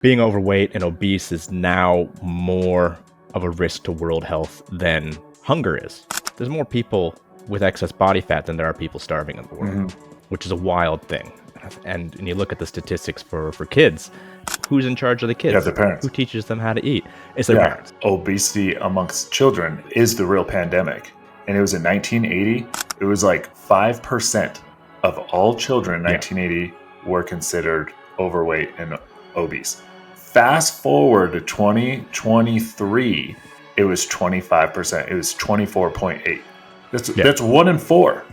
being overweight and obese is now more of a risk to world health than hunger is. There's more people with excess body fat than there are people starving in the world, which is a wild thing. And you look at the statistics for kids, who's in charge of the kids? The parents. Who teaches them how to eat? It's their parents. Obesity amongst children is the real pandemic. And it was in 1980, it was like 5% of all children in 1980 were considered overweight and obese. Fast forward to 2023, it was 25%. It was 24.8. That's 1 in 4.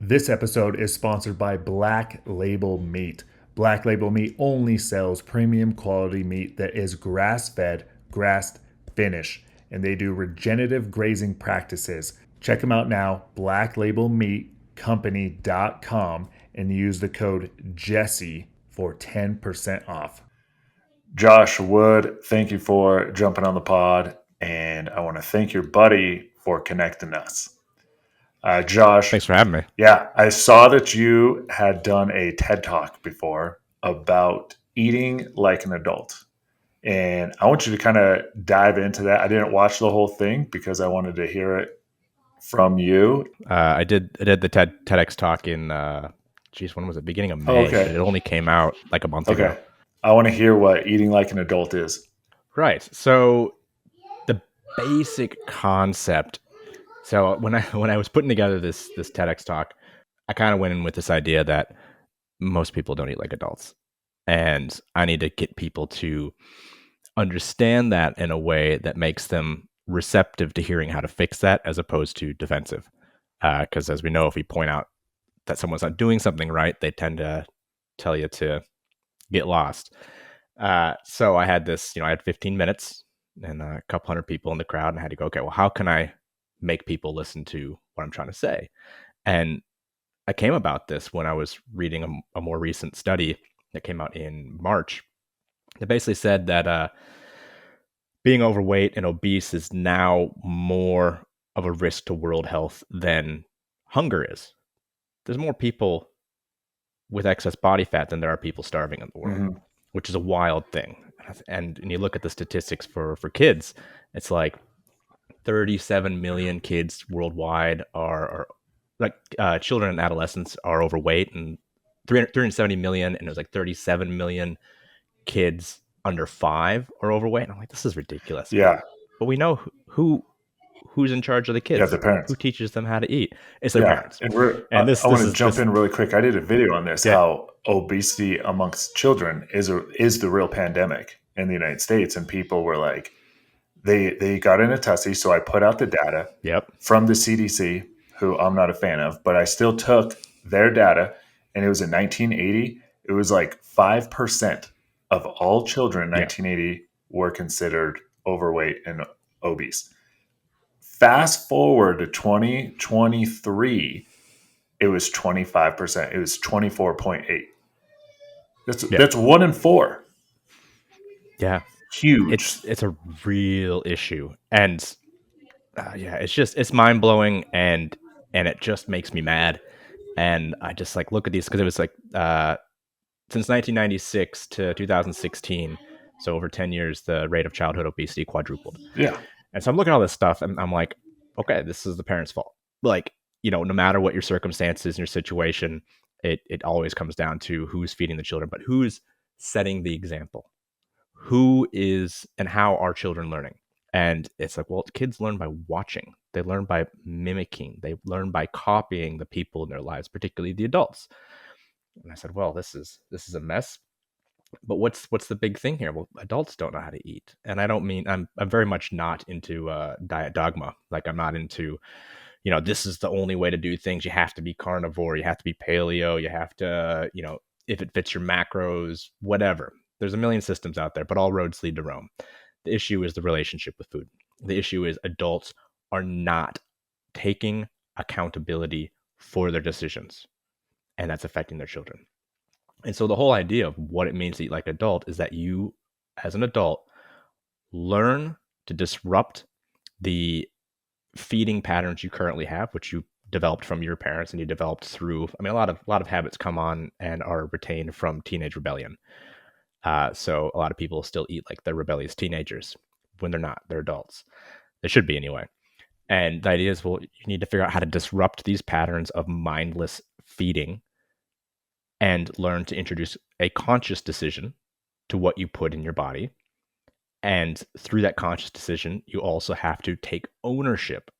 This episode is sponsored by Black Label Meat. Black Label Meat only sells premium quality meat that is grass-fed, grass-finished, and they do regenerative grazing practices. Check them out now, blacklabelmeatcompany.com, and use the code Jesse for 10% off. Josh Wood, thank you for jumping on the pod, and I want to thank your buddy for connecting us. Josh. Thanks for having me. Yeah, I saw that you had done a TED Talk before about eating like an adult. And I want you to kind of dive into that. I didn't watch the whole thing because I wanted to hear it from you. I did the TEDx talk in, when was it? Beginning of May. Okay. It only came out like a month ago. I want to hear what eating like an adult is. Right. So the basic concept. So when I was putting together this TEDx talk, I kind of went in with this idea that most people don't eat like adults, and I need to get people to understand that in a way that makes them receptive to hearing how to fix that, as opposed to defensive. Because as we know, if we point out that someone's not doing something right, they tend to tell you to get lost. So I had this, I had 15 minutes and a couple hundred people in the crowd, and I had to go, okay, well, how can I make people listen to what I'm trying to say? And I came about this when I was reading a more recent study that came out in March that basically said that being overweight and obese is now more of a risk to world health than hunger is. There's more people with excess body fat than there are people starving in the world, which is a wild thing. And you look at the statistics for kids, it's like 37 million kids worldwide are like children and adolescents are overweight, and 370 million, and it was like 37 million kids under 5 are overweight. And I'm like, this is ridiculous. Yeah. But we know who's in charge of the kids. The parents. Who teaches them how to eat? It's their parents. And I want to jump in really quick. I did a video on this, how obesity amongst children is the real pandemic in the United States. And people were like, they got in a tussle. So I put out the data from the CDC, who I'm not a fan of, but I still took their data, and it was in 1980. It was like 5% of all children in 1980 were considered overweight and obese. Fast forward to 2023, it was 25%. It was 24.8. That's 1 in 4. Yeah. Huge. It's a real issue. And it's mind blowing, and it just makes me mad. And I just like look at these, because it was like since 1996 to 2016, so over 10 years, the rate of childhood obesity quadrupled. Yeah. And so I'm looking at all this stuff, and I'm like, okay, this is the parents' fault. Like, no matter what your circumstances and your situation, it always comes down to who's feeding the children, but who's setting the example. Who is, and how are children learning? And it's like, well, kids learn by watching. They learn by mimicking. They learn by copying the people in their lives, particularly the adults. And I said, well, this is a mess. But what's the big thing here? Well, adults don't know how to eat. And I don't mean, I'm very much not into diet dogma. Like, I'm not into, this is the only way to do things. You have to be carnivore. You have to be paleo. You have to, if it fits your macros, whatever. There's a million systems out there, but all roads lead to Rome. The issue is the relationship with food. The issue is adults are not taking accountability for their decisions, and that's affecting their children. And so the whole idea of what it means to eat like an adult is that you, as an adult, learn to disrupt the feeding patterns you currently have, which you developed from your parents and you developed through. I mean, a lot of habits come on and are retained from teenage rebellion. So a lot of people still eat like they're rebellious teenagers when they're not. They're adults. They should be anyway. And the idea is, well, you need to figure out how to disrupt these patterns of mindless feeding and learn to introduce a conscious decision to what you put in your body. And through that conscious decision, you also have to take ownership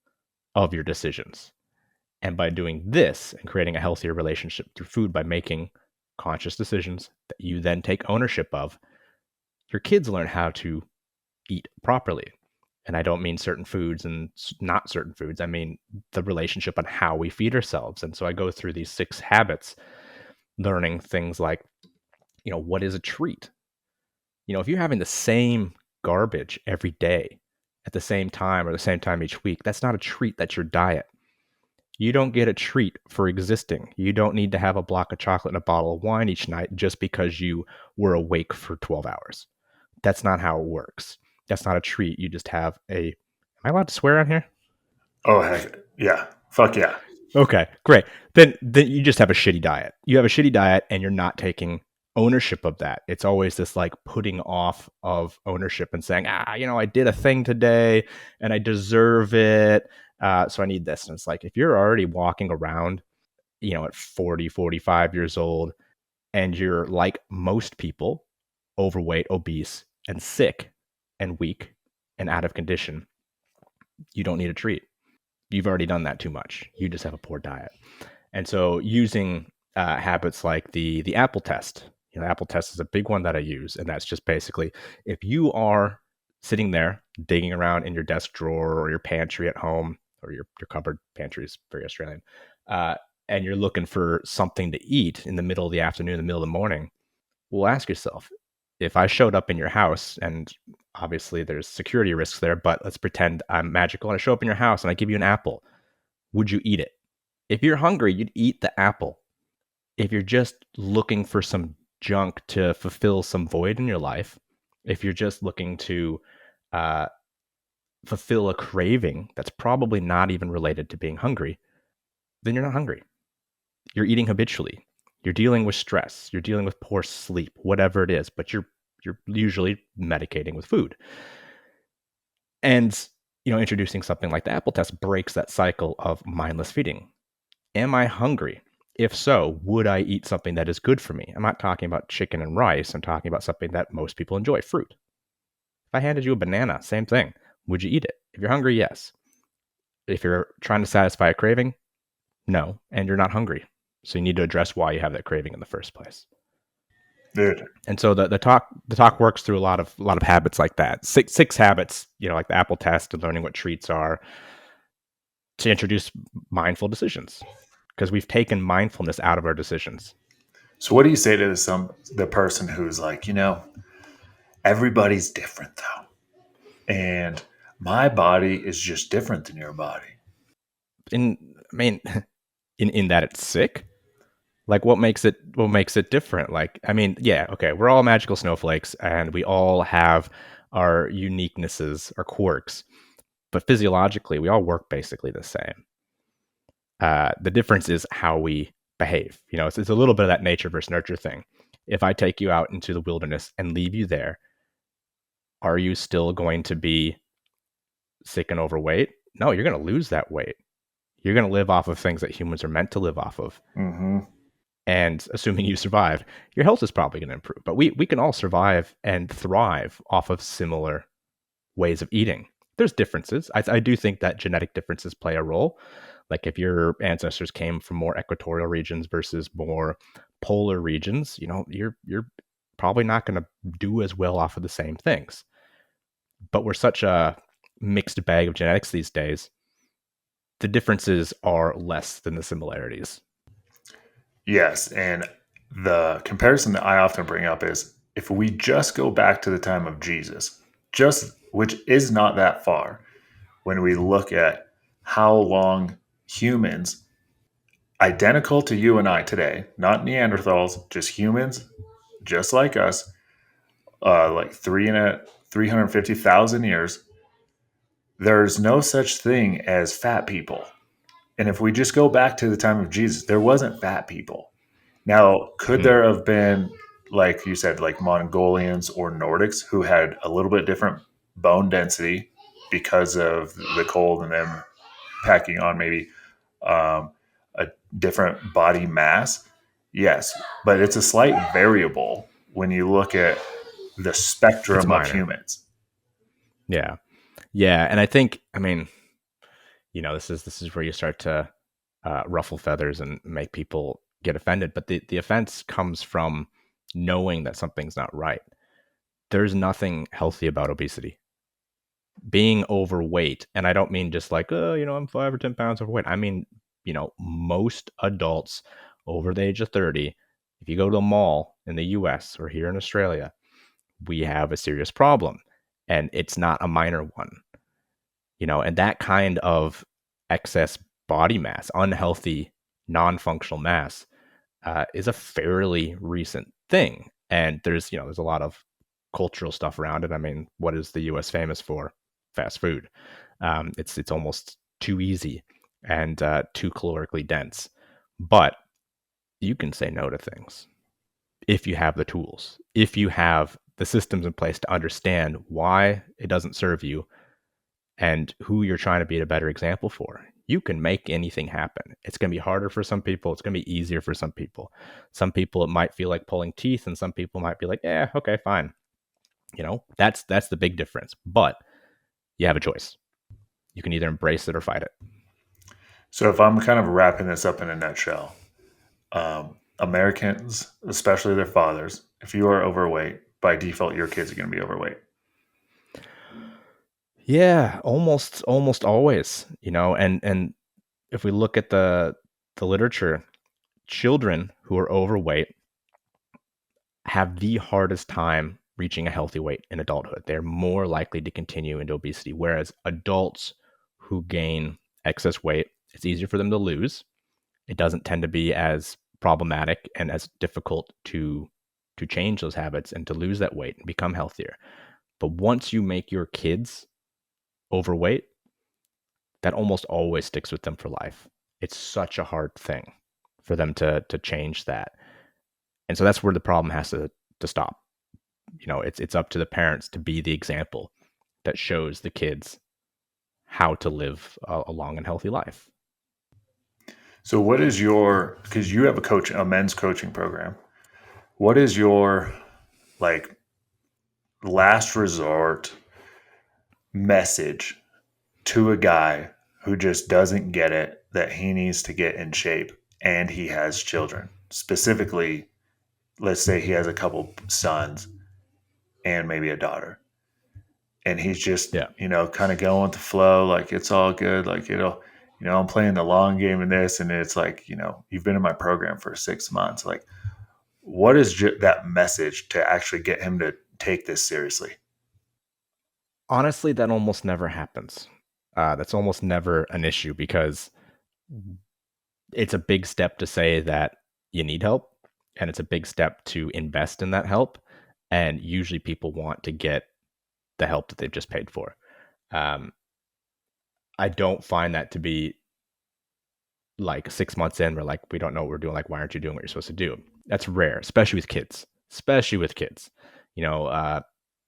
of your decisions. And by doing this and creating a healthier relationship through food, by making conscious decisions that you then take ownership of, your kids learn how to eat properly. And I don't mean certain foods and not certain foods. I mean the relationship on how we feed ourselves. And so I go through these 6 habits, learning things like, what is a treat? If you're having the same garbage every day at the same time or the same time each week, that's not a treat. That's your diet. You don't get a treat for existing. You don't need to have a block of chocolate and a bottle of wine each night just because you were awake for 12 hours. That's not how it works. That's not a treat. You just have a. Am I allowed to swear on here? Oh, heck yeah. Fuck yeah. Okay, great. Then you just have a shitty diet. You have a shitty diet and you're not taking ownership of that. It's always this like putting off of ownership and saying, I did a thing today and I deserve it. So I need this. And it's like, if you're already walking around, at 40, 45 years old, and you're like most people, overweight, obese, and sick and weak and out of condition, you don't need a treat. You've already done that too much. You just have a poor diet. And so using habits like the Apple test, the Apple test is a big one that I use. And that's just basically, if you are sitting there digging around in your desk drawer or your pantry at home, or your cupboard, pantry is very Australian, and you're looking for something to eat in the middle of the afternoon, in the middle of the morning, well, ask yourself, if I showed up in your house, and obviously there's security risks there, but let's pretend I'm magical and I show up in your house and I give you an apple, would you eat it? If you're hungry, you'd eat the apple. If you're just looking for some junk to fulfill some void in your life, if you're just looking to uh, fulfill a craving that's probably not even related to being hungry, then you're not hungry. You're eating habitually. You're dealing with stress. You're dealing with poor sleep, whatever it is, but you're usually medicating with food. And introducing something like the Apple test breaks that cycle of mindless feeding. Am I hungry? If so, would I eat something that is good for me? I'm not talking about chicken and rice. I'm talking about something that most people enjoy, fruit. If I handed you a banana, same thing. Would you eat it? If you're hungry, yes. If you're trying to satisfy a craving, no, and you're not hungry. So you need to address why you have that craving in the first place. Dude. And so the talk works through a lot of habits like that. Six habits, like the Apple test and learning what treats are, to introduce mindful decisions, because we've taken mindfulness out of our decisions. So what do you say to the person who's like, everybody's different though, and my body is just different than your body? In that it's sick. Like, what makes it different? Like, yeah, okay, we're all magical snowflakes and we all have our uniquenesses, our quirks, but physiologically we all work basically the same. The difference is how we behave. It's a little bit of that nature versus nurture thing. If I take you out into the wilderness and leave you there, are you still going to be sick and overweight? No, you're going to lose that weight. You're going to live off of things that humans are meant to live off of. Mm-hmm. And assuming you survive, your health is probably going to improve. But we can all survive and thrive off of similar ways of eating. There's differences. I do think that genetic differences play a role. Like, if your ancestors came from more equatorial regions versus more polar regions, you're probably not going to do as well off of the same things. But we're such a mixed bag of genetics these days. The differences are less than the similarities. Yes, and the comparison that I often bring up is, if we just go back to the time of Jesus, which is not that far, when we look at how long humans, identical to you and I today, not Neanderthals, just humans, just like us, like 350,000 years, there's no such thing as fat people. And if we just go back to the time of Jesus, there wasn't fat people. Now, could Mm, there have been, like you said, like Mongolians or Nordics who had a little bit different bone density because of the cold and them packing on maybe um, a different body mass? Yes, but it's a slight variable when you look at the it's spectrum of minor. humans. Yeah. Yeah. And I think, I mean, this is where you start to ruffle feathers and make people get offended. But the offense comes from knowing that something's not right. There's nothing healthy about obesity. Being overweight, and I don't mean just like, oh, I'm 5 or 10 pounds overweight. I mean, most adults over the age of 30, if you go to a mall in the US or here in Australia, we have a serious problem. And it's not a minor one, and that kind of excess body mass, unhealthy, non functional mass, is a fairly recent thing. And there's a lot of cultural stuff around it. I mean, what is the US famous for? Fast food. It's almost too easy and too calorically dense. But you can say no to things if you have the tools, if you have the systems in place to understand why it doesn't serve you and who you're trying to be a better example for. You can make anything happen. It's going to be harder for some people. It's going to be easier for some people. Some people, it might feel like pulling teeth, and some people might be like, yeah, okay, fine. That's the big difference. But you have a choice. You can either embrace it or fight it. So, if I'm kind of wrapping this up in a nutshell, Americans, especially their fathers, if you are overweight, by default, your kids are going to be overweight. Yeah, almost always. And if we look at the literature, children who are overweight have the hardest time reaching a healthy weight in adulthood. They're more likely to continue into obesity, whereas adults who gain excess weight, it's easier for them to lose. It doesn't tend to be as problematic and as difficult to change those habits and to lose that weight and become healthier. But once you make your kids overweight, that almost always sticks with them for life. It's such a hard thing for them to change that. And so that's where the problem has to stop. It's up to the parents to be the example that shows the kids how to live a long and healthy life. So, what is your, because you have a men's coaching program, what is your like last resort message to a guy who just doesn't get it that he needs to get in shape and he has children? Specifically, let's say he has a couple sons and maybe a daughter. And he's just, Yeah. kind of going with the flow, like it's all good. Like, I'm playing the long game in this. And it's like, you've been in my program for 6 months. Like, what is that message to actually get him to take this seriously? Honestly, that almost never happens. That's almost never an issue because it's a big step to say that you need help, and it's a big step to invest in that help. And usually people want to get the help that they've just paid for. Um, I don't find that to be like 6 months in, we're like, we don't know what we're doing. Like, why aren't you doing what you're supposed to do? That's rare, especially with kids. Especially with kids. You know, uh,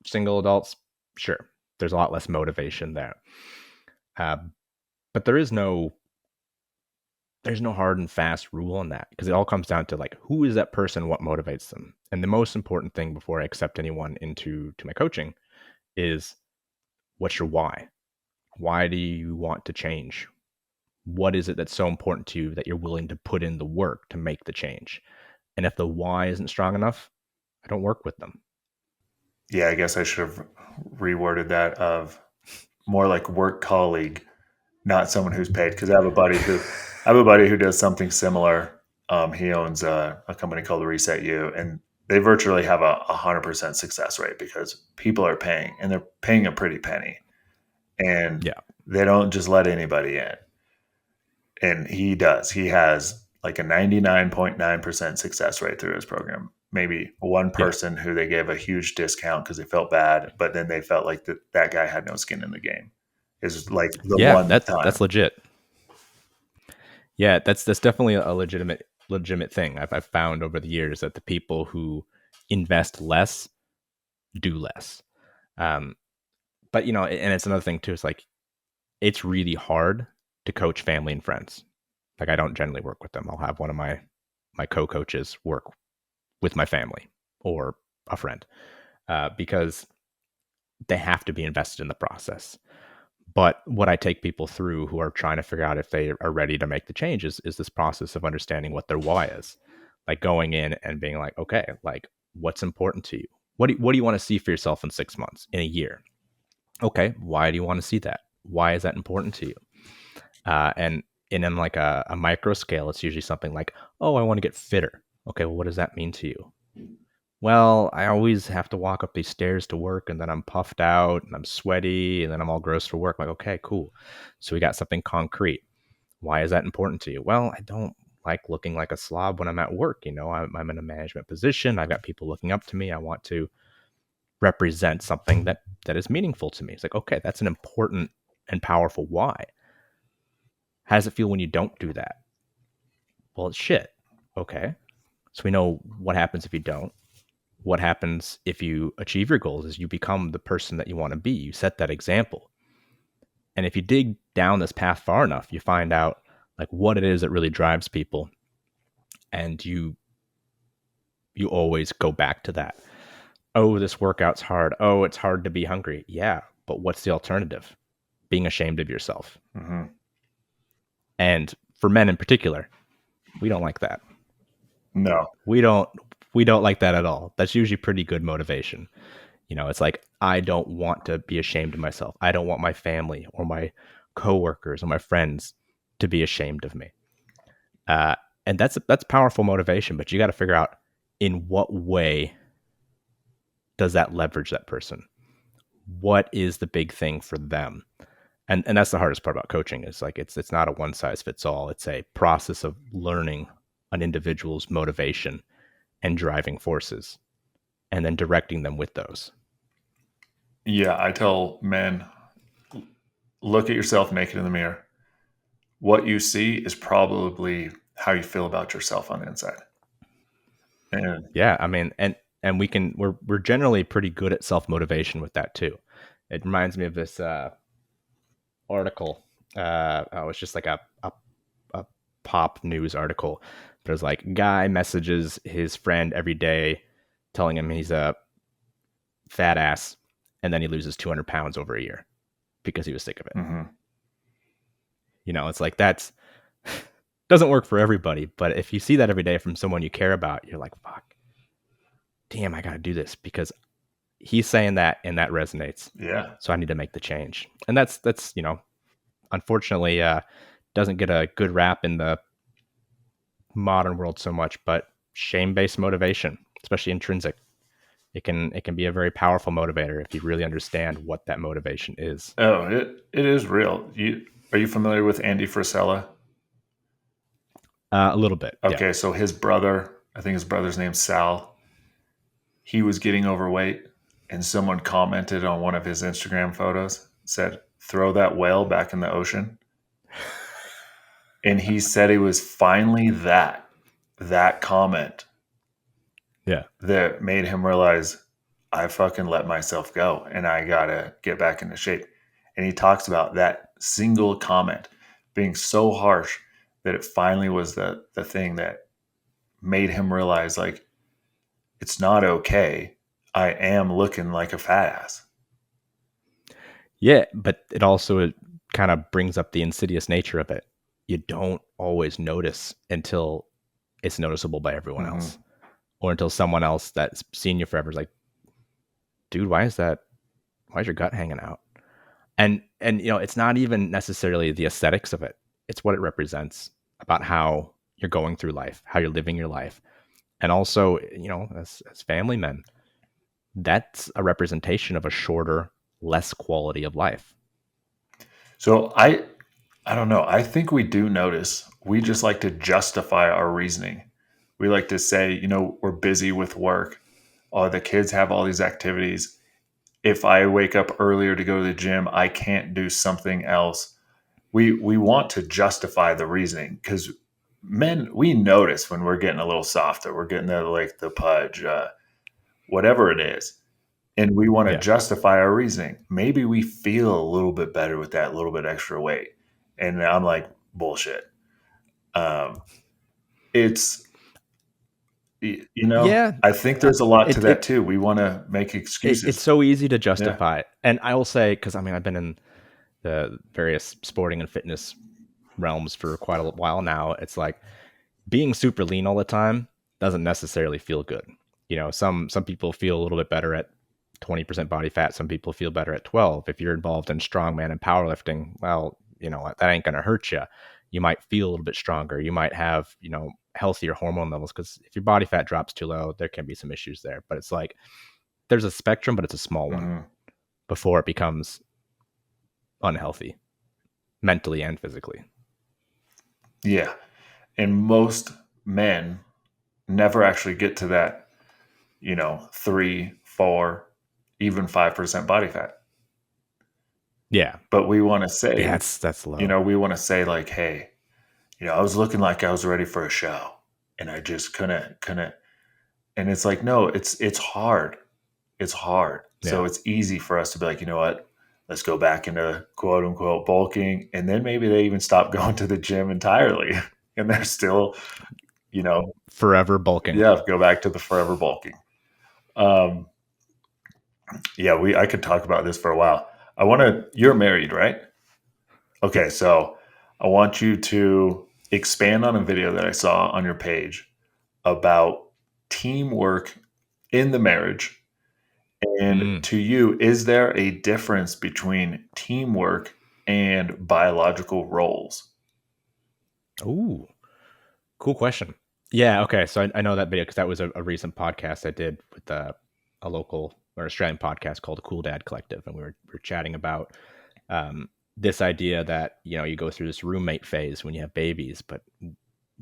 Single adults, sure, there's a lot less motivation there. Uh, but there's no hard and fast rule on that because it all comes down to like who is that person, what motivates them. And the most important thing before I accept anyone into my coaching is what's your why? Why do you want to change? What is it that's so important to you that you're willing to put in the work to make the change? And if the why isn't strong enough, I don't work with them. Yeah, I guess I should have reworded that of more like work colleague, not someone who's paid. Because I have a buddy who does something similar. He owns a company called Reset You, and they virtually have a 100% success rate because people are paying, and they're paying a pretty penny, and Yeah. they don't just let anybody in. And he does. He has like a 99.9% success rate through his program. Maybe one Yeah. person who they gave a huge discount because they felt bad, but then they felt like that guy had no skin in the game. Is like the Yeah, one that's time. legit. Yeah, that's definitely a legitimate thing I've found over the years, that the people who invest less do less. Um, but and it's another thing too. It's like it's really hard to coach family and friends. Like I don't generally work with them. I'll have one of my co-coaches work with my family or a friend, because they have to be invested in the process. But what I take people through who are trying to figure out if they are ready to make the changes is this process of understanding what their why is. Like going in and being like, okay, like what's important to you? What do you want to see for yourself in 6 months, in a year? Okay, why do you want to see that? Why is that important to you? And in like a micro scale, it's usually something like, oh, I want to get fitter. Okay, well, what does that mean to you? Well, I always have to walk up these stairs to work, and then I'm puffed out and I'm sweaty and then I'm all gross for work. I'm like, okay, cool. So we got something concrete. Why is that important to you? Well, I don't like looking like a slob when I'm at work. I'm in a management position. I've got people looking up to me. I want to represent something that is meaningful to me. It's like, okay, that's an important and powerful why. How does it feel when you don't do that? Well, it's shit. Okay. So we know what happens if you don't. What happens if you achieve your goals is you become the person that you want to be. You set that example. And if you dig down this path far enough, you find out like what it is that really drives people. And you always go back to that. Oh, this workout's hard. Oh, it's hard to be hungry. Yeah, but what's the alternative? Being ashamed of yourself. Mm-hmm. And for men in particular, we don't like that. No. We don't like that at all. That's usually pretty good motivation. It's like I don't want to be ashamed of myself. I don't want my family or my coworkers or my friends to be ashamed of me. And that's powerful motivation, but you got to figure out in what way does that leverage that person? What is the big thing for them? And that's the hardest part about coaching is like it's not a one size fits all. It's a process of learning an individual's motivation and driving forces and then directing them with those. Yeah, I tell men, look at yourself naked in the mirror. What you see is probably how you feel about yourself on the inside. And Yeah, I mean, and we're generally pretty good at self motivation with that too. It reminds me of this article. Oh, it's just like a pop news article. But it was like guy messages his friend every day, telling him he's a fat ass, and then he loses 200 pounds over a year because he was sick of it. mm-hmm. It's like that's doesn't work for everybody, but if you see that every day from someone you care about, you're like, fuck, damn, I gotta do this because he's saying that and that resonates. Yeah. So I need to make the change. And that's unfortunately doesn't get a good rap in the modern world so much, but shame-based motivation, especially intrinsic, it can be a very powerful motivator if you really understand what that motivation is. Oh, it is real. Are you familiar with Andy Frisella? A little bit, yeah. Okay, so his brother, I think his brother's name's Sal. He was getting overweight, and someone commented on one of his Instagram photos, said, "Throw that whale back in the ocean." And he said it was finally that comment Yeah. that made him realize I fucking let myself go and I gotta get back into shape. And he talks about that single comment being so harsh that it finally was the thing that made him realize like it's not okay. I am looking like a fat ass. Yeah, but it also kind of brings up the insidious nature of it. You don't always notice until it's noticeable by everyone Mm-hmm. else, or until someone else that's seen you forever is like, dude, why is your gut hanging out? And it's not even necessarily the aesthetics of it. It's what it represents about how you're going through life, how you're living your life. And also, as family men, that's a representation of a shorter, less quality of life. So I don't know. I think we do notice. We just like to justify our reasoning. We like to say, we're busy with work. Oh, the kids have all these activities. If I wake up earlier to go to the gym, I can't do something else. we want to justify the reasoning, because men, we notice when we're getting a little softer, we're getting like the pudge, whatever it is, and we want to Yeah. justify our reasoning. Maybe we feel a little bit better with that little bit extra weight, and I'm like, bullshit. Um, it's Yeah. I think there's a lot to It that it too. We want to make it's excuses. so easy to Yeah. justify it. And I will say, because I mean, I've been in the various sporting and fitness realms for quite a while now. It's like being super lean all the time doesn't necessarily feel good. Some people feel a little bit better at 20% body fat. Some people feel better at 12. If you're involved in strongman and powerlifting, well, that ain't going to hurt you. You might feel a little bit stronger. You might have, healthier hormone levels, because if your body fat drops too low, there can be some issues there. But it's like there's a spectrum, but it's a small one Hmm. before it becomes unhealthy mentally and physically. Yeah. And most men never actually get to that, 3, 4, even 5% body fat. Yeah. But we want to Yeah, say, that's low. we want to say like, hey, I was looking like I was ready for a show, and I just couldn't. And it's like, no, it's hard. It's hard. So Yeah. it's easy for us to be like, you know what? Let's go back into quote unquote bulking. And then maybe they even stop going to the gym entirely. And they're still, you know, Forever bulking. yeah, go back to the forever bulking. Um, yeah, I could talk about this for a while. You're married, right? Okay, so I want you to expand on a video that I saw on your page about teamwork in the marriage. And Mm. to you, is there a difference between teamwork and biological roles? Ooh, cool question. Yeah. Okay. So I know that video because that was a recent podcast I did with a local or Australian podcast called the Cool Dad Collective, and we were chatting about this idea that you go through this roommate phase when you have babies, but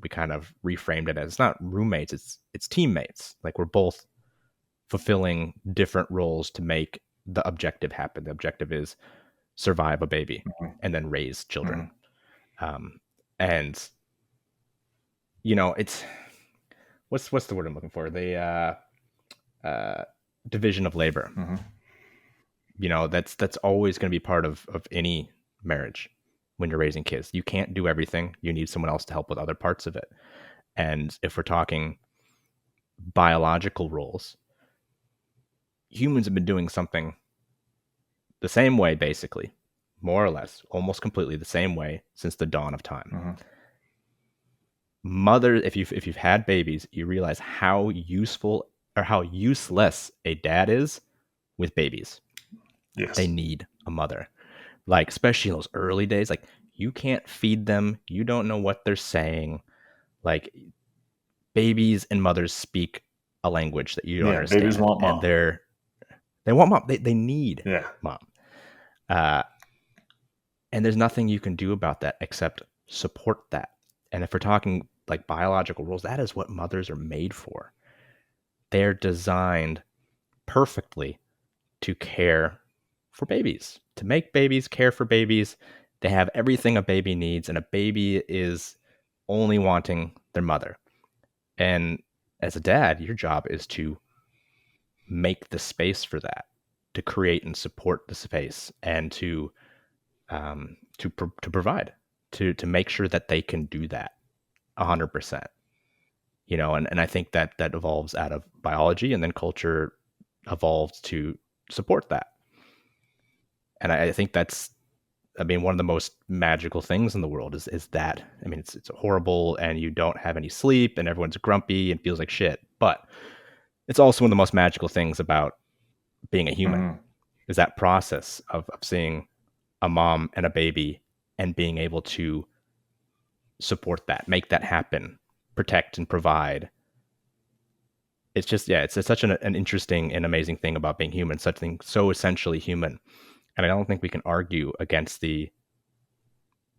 we kind of reframed it as it's not roommates, it's teammates. Like we're both fulfilling different roles to make the objective happen. The objective is survive a baby Mhm. and then raise children. Mhm. Um, and it's what's the word I'm looking for? The division of labor. Mhm. That's always going to be part of any marriage when you're raising kids. You can't do everything. You need someone else to help with other parts of it. And if we're talking biological roles, humans have been doing something the same way, basically, more or less, almost completely the same way since the dawn of time. Mhm. Mother, if you've had babies, you realize how useful or how useless a dad is with babies. They Yes. need a mother. Like, especially in those early days, like you can't feed them, you don't know what they're saying. Like babies and mothers speak a language that you don't Yeah, babies understand, want and mom. they want mom. They need Yeah. mom. Uh, and there's nothing you can do about that except support that. And if we're talking like biological rules, that is what mothers are made for. They're designed perfectly to care for babies, to make babies, care for babies. They have everything a baby needs, and a baby is only wanting their mother. And as a dad, your job is to make the space for that, to create and support the space, and to provide, to make sure that they can do that 100%. And I think that evolves out of biology, and then culture evolves to support that. And I think that's, I mean, one of the most magical things in the world is that, I mean, it's horrible and you don't have any sleep and everyone's grumpy and feels like shit, but it's also one of the most magical things about being a human Mhm. is that process of seeing a mom and a baby and being able to support that, make that happen, protect and provide. It's just, yeah, it's such an interesting and amazing thing about being human, something so essentially human. And I don't think we can argue against the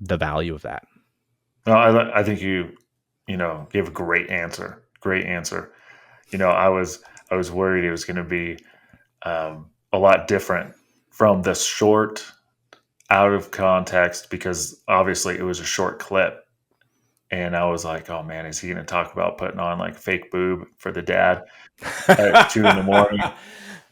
value of that. No, I think you gave a great answer. Great answer. I was worried it was going to be a lot different from the short out of context because obviously it was a short clip. And I was like, oh man, is he going to talk about putting on like fake boob for the dad at 2 in the morning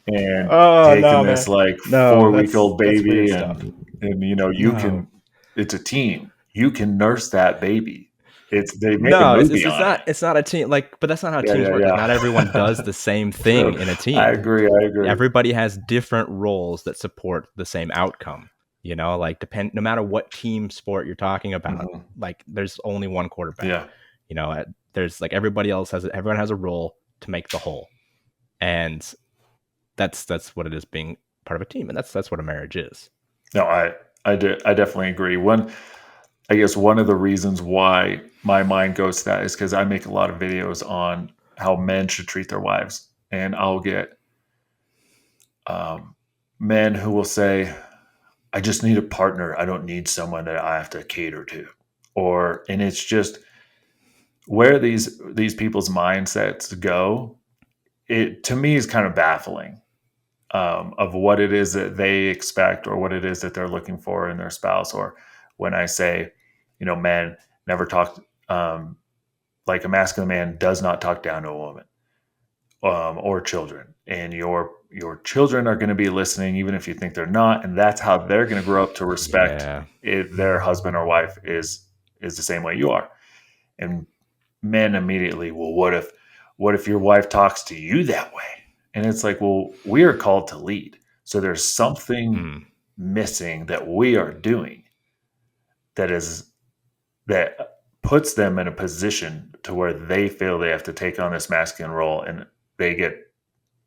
and Oh taking no, this man. like No, 4 week old that's weird baby stuff. and you know, you No. can, it's a team. You can nurse that baby. They make a No, movie on it. it's not a team like, but that's not how Yeah, teams yeah, work. Like not yeah. everyone does the same thing True. in a I team. agree. I agree. Everybody has different roles that support the same outcome. You know, like no matter what team sport you're talking about, Hmm. like there's only one quarterback. Yeah. You know, there's like everyone has a role to make the whole. And that's what it is being part of a team, and that's what a marriage is. No, I definitely agree. I guess one of the reasons why my mind goes to that is because I make a lot of videos on how men should treat their wives, and I'll get um, men who will say, "I just need a partner. I don't need someone that I have to cater to," and it's just where these people's mindsets go. It to me is kind of baffling of what it is that they expect or what it is that they're looking for in their spouse. Or when I say, you know, men never talk, like a masculine man does not talk down to a woman or children, and your children are going to be listening even if you think they're not, and that's how they're going to grow up to respect Yeah. their husband or wife is the same way you are. And men immediately, well, what if your wife talks to you that way? And it's like, well, we are called to lead. So there's something Mm, missing that we are doing that is that puts them in a position to where they feel they have to take on this masculine role, and they get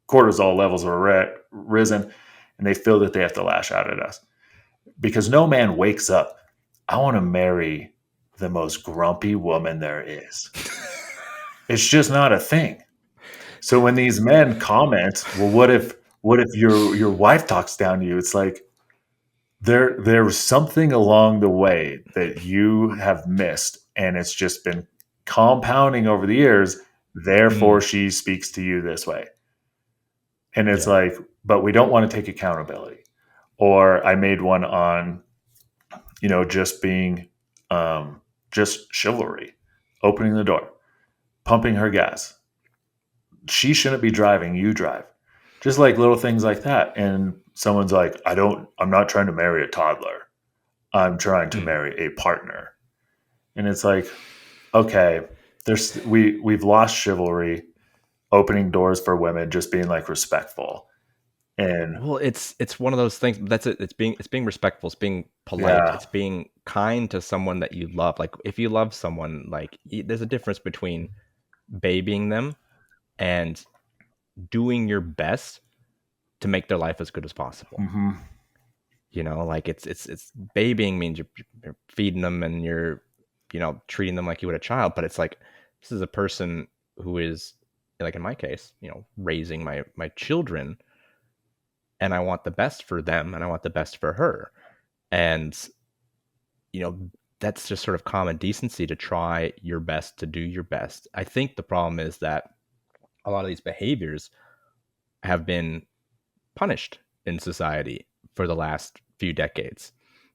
cortisol levels are risen, and they feel that they have to lash out at us because no man wakes up, I want to marry the most grumpy woman there is. It's just not a thing. So when these men comment, well, what if your wife talks down to you? It's like there's something along the way that you have missed, and it's just been compounding over the years. Therefore, mm, she speaks to you this way, and it's yeah. like, but we don't want to take accountability. Or I made one on, you know, just being, just chivalry, opening the door, pumping her gas. She shouldn't be driving, you drive. Just like little things like that. And someone's like, I'm not trying to marry a toddler. I'm trying to Mm. marry a partner. And it's like, okay, we've lost chivalry, opening doors for women, just being like respectful. And Well, it's one of those things. That's it. It's being respectful. It's being polite. yeah. It's being kind to someone that you love. Like if you love someone, like there's a difference between babying them and doing your best to make their life as good as possible. Hmm. You know, like it's babying means you're feeding them and you're, you know, treating them like you would a child. But it's like this is a person who is, like in my case, you know, raising my children, and I want the best for them and I want the best for her. And, you know, that's just sort of common decency to try your best to do your best. I think the problem is that a lot of these behaviors have been punished in society for the last few decades.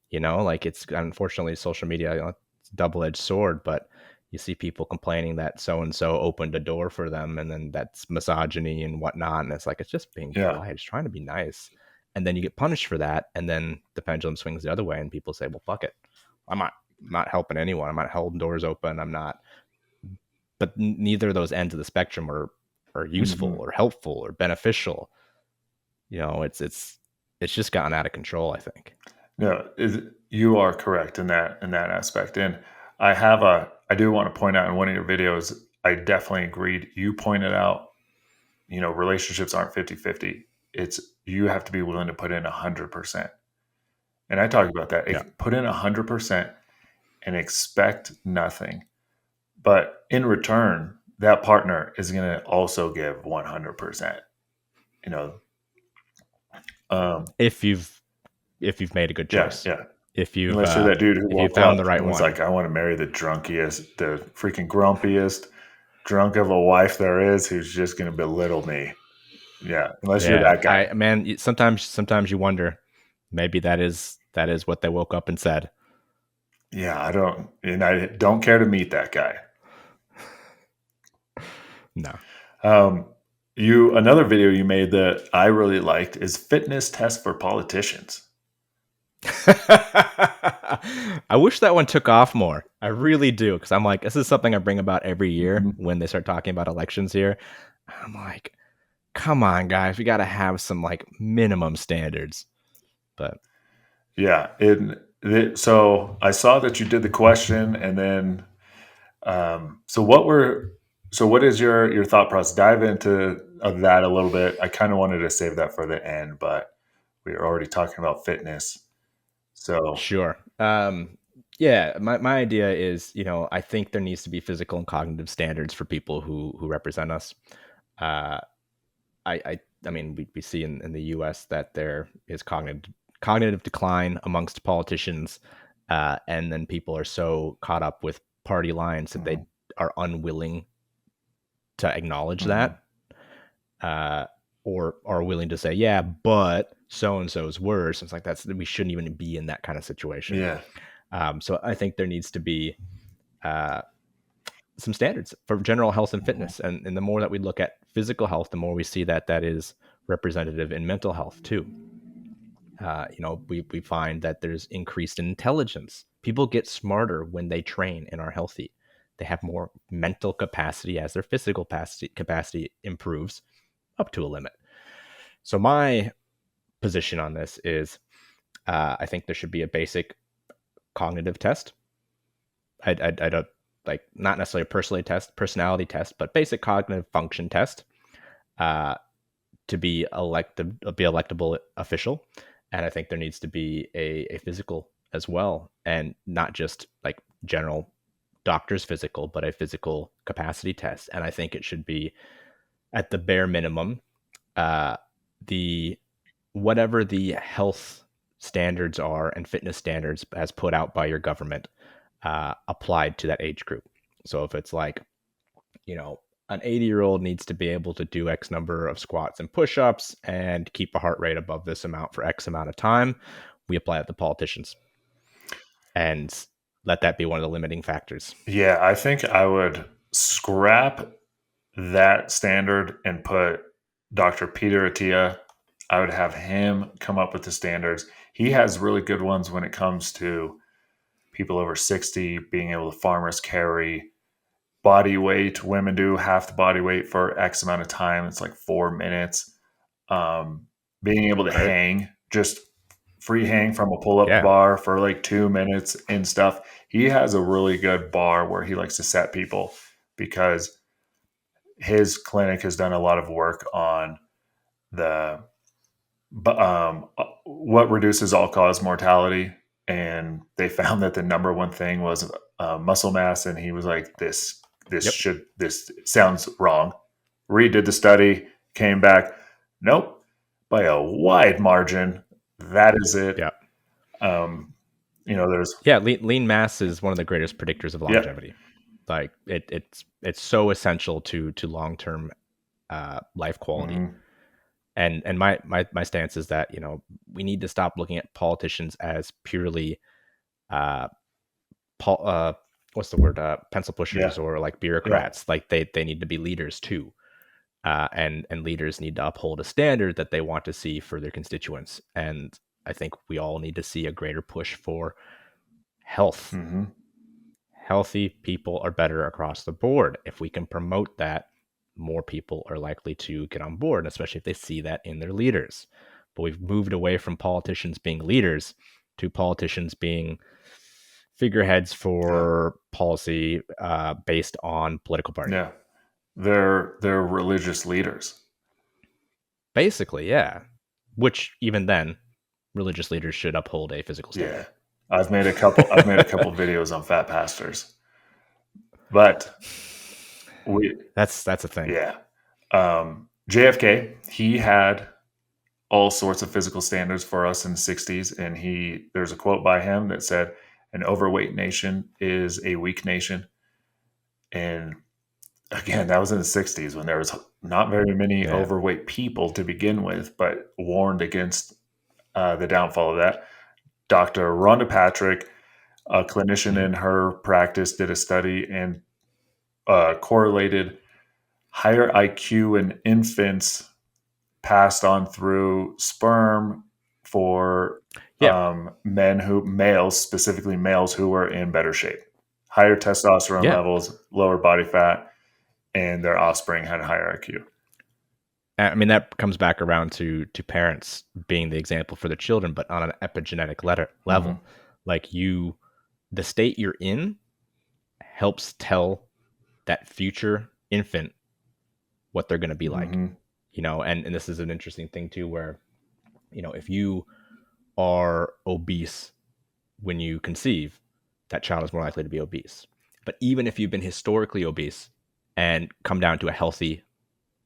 You know, like it's unfortunately social media, you know, it's a double-edged sword, but you see people complaining that so and so opened a door for them, and then that's misogyny and whatnot. And it's like it's just being Yeah. polite, it's trying to be nice, and then you get punished for that, and then the pendulum swings the other way, and people say, "Well, fuck it, I'm not helping anyone. I'm not holding doors open. I'm not." But neither of those ends of the spectrum are useful Hmm. or helpful or beneficial. You know, it's just gotten out of control, I think. No, you are correct in that aspect. And I do want to point out in one of your videos, I definitely agreed. You pointed out, you know, relationships aren't 50-50. It's you have to be willing to put in 100%. And I talk about that. Yeah. Put in 100% and expect nothing. But in return, that partner is going to also give 100%. You know, um, if you've made a good yeah, choice, yeah. if you've Unless you're that dude who if you woke found up the right and was one. like, I want to marry the drunkiest, the freaking grumpiest drunk of a wife there is who's just going to belittle me. Yeah. Unless you're Yeah, that guy. sometimes you wonder, maybe that is That is what they woke up and said. Yeah, I don't care to meet that guy. No. Another video you made that I really liked is fitness test for politicians. I wish that one took off more. I really do, because I'm like, this is something I bring about every year Mm-hmm. when they start talking about elections here. I'm like, come on, guys, we got to have some like minimum standards. But Yeah, so I saw that you did the question, and then so what is your thought process? Dive into that a little bit. I kind of wanted to save that for the end, but we were already talking about fitness. So sure. Yeah, my idea is, I think there needs to be physical and cognitive standards for people who represent us. Uh, I mean, we see in the U.S. that there is cognitive decline amongst politicians, and then people are so caught up with party lines that mhm, they are unwilling to acknowledge mhm, that, uh, or are willing to say, yeah, but so and so is worse. It's like we shouldn't even be in that kind of situation. yeah, So I think there needs to be uh, some standards for general health and mhm, fitness, and the more that we look at physical health, the more we see that that is representative in mental health too. We find that there's increased intelligence. People get smarter when they train and are healthy. They have more mental capacity as their physical capacity improves up to a limit. So my position on this is, I think there should be a basic cognitive test. I don't like, not necessarily a personality test, but basic cognitive function test, uh, to be electable official. And I think there needs to be a physical as well, and not just like general doctor's physical, but a physical capacity test. And I think it should be at the bare minimum, uh, the whatever the health standards are and fitness standards as put out by your government, applied to that age group. So if it's like, an 80-year-old needs to be able to do X number of squats and push-ups and keep a heart rate above this amount for X amount of time, we apply it to politicians and let that be one of the limiting factors. yeah. I think I would scrap that standard and put Dr. Peter Attia. I would have him come up with the standards. He has really good ones when it comes to people over 60 being able to farmers carry body weight. Women do half the body weight for X amount of time. It's like 4 minutes. Um, Being able to Right. hang, just free hang from a pull up Yeah. bar for like 2 minutes and stuff. He has a really good bar where he likes to set people because his clinic has done a lot of work on the what reduces all cause mortality, and they found that the number one thing was muscle mass. And he was like, Yep. this sounds wrong. Redid the study, came back, nope, by a wide margin, that is it. Yeah. um, there's Yeah. Lean mass is one of the greatest predictors of yeah. longevity. Like it's so essential to long term life quality. Hmm. And my stance is that, we need to stop looking at politicians as purely, uh, pol- uh what's the word, pencil Yeah, pushers or like yeah, bureaucrats. Like they need to be leaders too, and leaders need to uphold a standard that they want to see for their constituents. And I think we all need to see a greater push for health. hmm, Healthy people are better across the board. If we can promote that, more people are likely to get on board, especially if they see that in their leaders. But we've moved away from politicians being leaders to politicians being figureheads yeah, for policy, based on political party. yeah. They're religious leaders. Basically, yeah. Which even then, religious leaders should uphold a physical Yeah, standard. I've made a couple videos on fat pastors, but we That's a thing. yeah. JFK, he had all sorts of physical standards for us in the 60s. And there's a quote by him that said, an overweight nation is a weak nation. And again, that was in the 60s when there was not very many Yeah. overweight people to begin with, but warned against the downfall of that. Dr. Rhonda Patrick, a clinician Mhm. in her practice, did a study and correlated higher IQ in infants passed on through sperm for Yeah, males, specifically males who were in better shape, higher testosterone yeah. levels, lower body fat, and their offspring had a higher IQ. I mean, that comes back around to parents being the example for the children, but on an epigenetic Mm-hmm. level. Like the state you're in helps tell that future infant what they're going to be like, Mm-hmm. and this is an interesting thing too, where, if you are obese when you conceive, that child is more likely to be obese. But even if you've been historically obese and come down to a healthy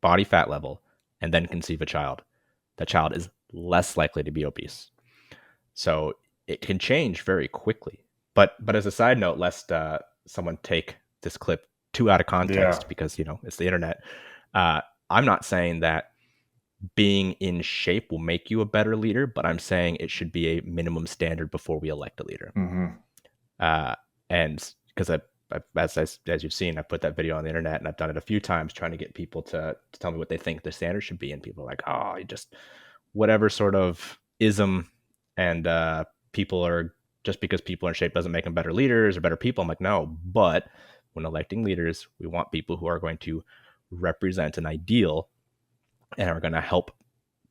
body fat level and then conceive a child, that child is less likely to be obese. So it can change very quickly. But as a side note, lest someone take this clip too out of Yeah. context, because it's the internet. Uh, I'm not saying that being in shape will make you a better leader, but I'm saying it should be a minimum standard before we elect a leader. Mm-hmm. Uh, and because as you've seen, I put that video on the internet, and I've done it a few times trying to get people to tell me what they think the standard should be, and people are like, "Oh, you just whatever sort of ism," and people are just because people are in shape doesn't make them better leaders or better people. I'm like, no, but when electing leaders, we want people who are going to represent an ideal and are going to help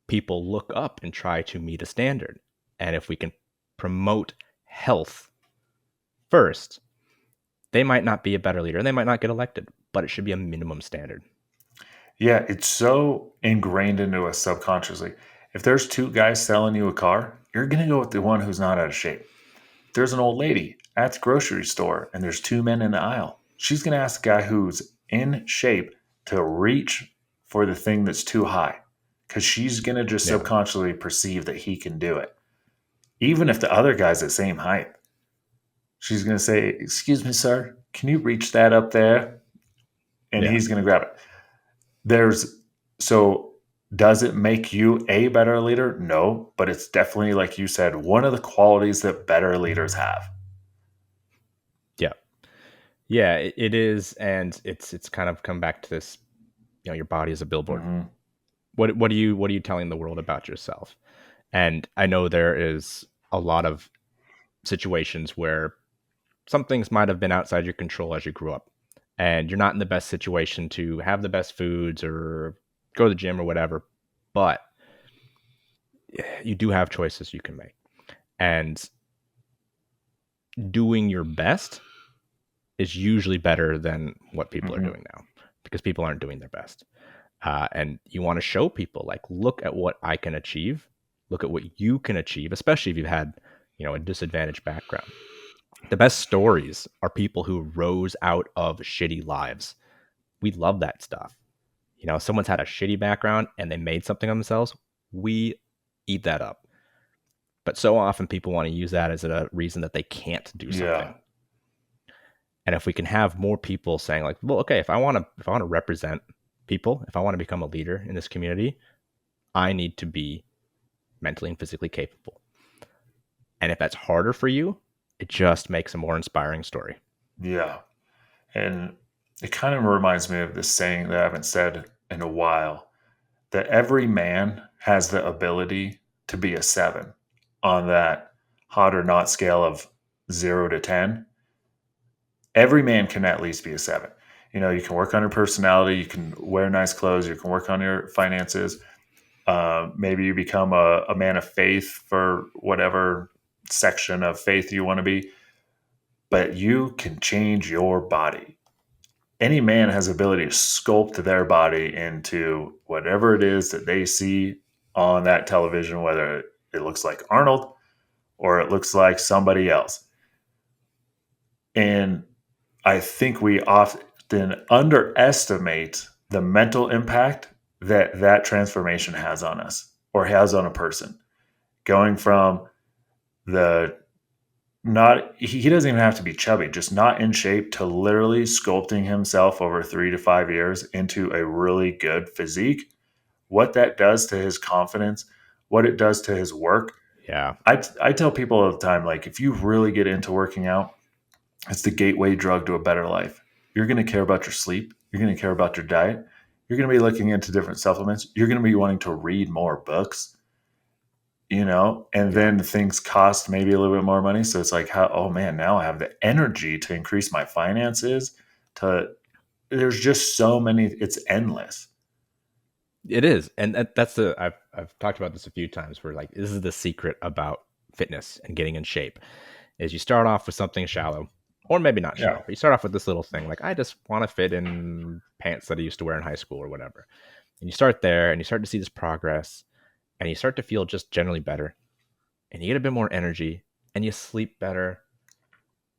people look up and try to meet a standard. And if we can promote health first, they might not be a better leader and they might not get elected, but it should be a minimum standard. Yeah, it's so ingrained into us subconsciously. If there's two guys selling you a car, you're going to go with the one who's not out of shape. If there's an old lady at the grocery store and there's two men in the aisle, she's going to ask the guy who's in shape to reach for the thing that's too high because she's going to just Yeah. subconsciously perceive that he can do it. Even if the other guy's the same height, she's going to say, "Excuse me, sir, can you reach that up there?" And Yeah. he's going to grab it. There's so does it make you a better leader? No, but it's definitely, like you said, one of the qualities that better leaders have. Yeah. Yeah, it is. And it's kind of come back to this, your body is a billboard. Mm-hmm. What are you telling the world about yourself? And I know there is a lot of situations where some things might have been outside your control as you grew up, and you're not in the best situation to have the best foods or go to the gym or whatever, but you do have choices you can make. And doing your best is usually better than what people are Mm-hmm. doing now, because people aren't doing their best. And you want to show people, like, look at what I can achieve, look at what you can achieve, especially if you've had, a disadvantaged background. The best stories are people who rose out of shitty lives. We love that stuff. Someone's had a shitty background and they made something of themselves. We eat that up. But so often people want to use that as a reason that they can't do Yeah. something. And if we can have more people saying, like, well, okay, if I want to represent people, if I want to become a leader in this community, I need to be mentally and physically capable. And if that's harder for you, it just makes a more inspiring story. Yeah. And it kind of reminds me of this saying that I haven't said in a while, that every man has the ability to be a seven on that hot or not scale of 0 to 10. Every man can at least be a seven. You can work on your personality, you can wear nice clothes, you can work on your finances. Maybe you become a man of faith for whatever section of faith you want to be, but you can change your body. Any man has the ability to sculpt their body into whatever it is that they see on that television, whether it looks like Arnold or it looks like somebody else. And I think we often underestimate the mental impact that that transformation has on us or has on a person. Going from the not, he doesn't even have to be chubby, just not in shape, to literally sculpting himself over 3 to 5 years into a really good physique. What that does to his confidence, what it does to his work, Yeah. I tell people all the time, like, if you really get into working out, it's the gateway drug to a better life. You're going to care about your sleep. You're going to care about your diet. You're going to be looking into different supplements. You're going to be wanting to read more books, and Yeah. then things cost maybe a little bit more money. So it's like, oh man, now I have the energy to increase my finances. There's just so many, it's endless. It is. And that's I've talked about this a few times where like this is the secret about fitness and getting in shape is you start off with something shallow or maybe not Yeah. shallow, but you start off with this little thing like I just want to fit in pants that I used to wear in high school or whatever. And you start there and you start to see this progress and you start to feel just generally better and you get a bit more energy and you sleep better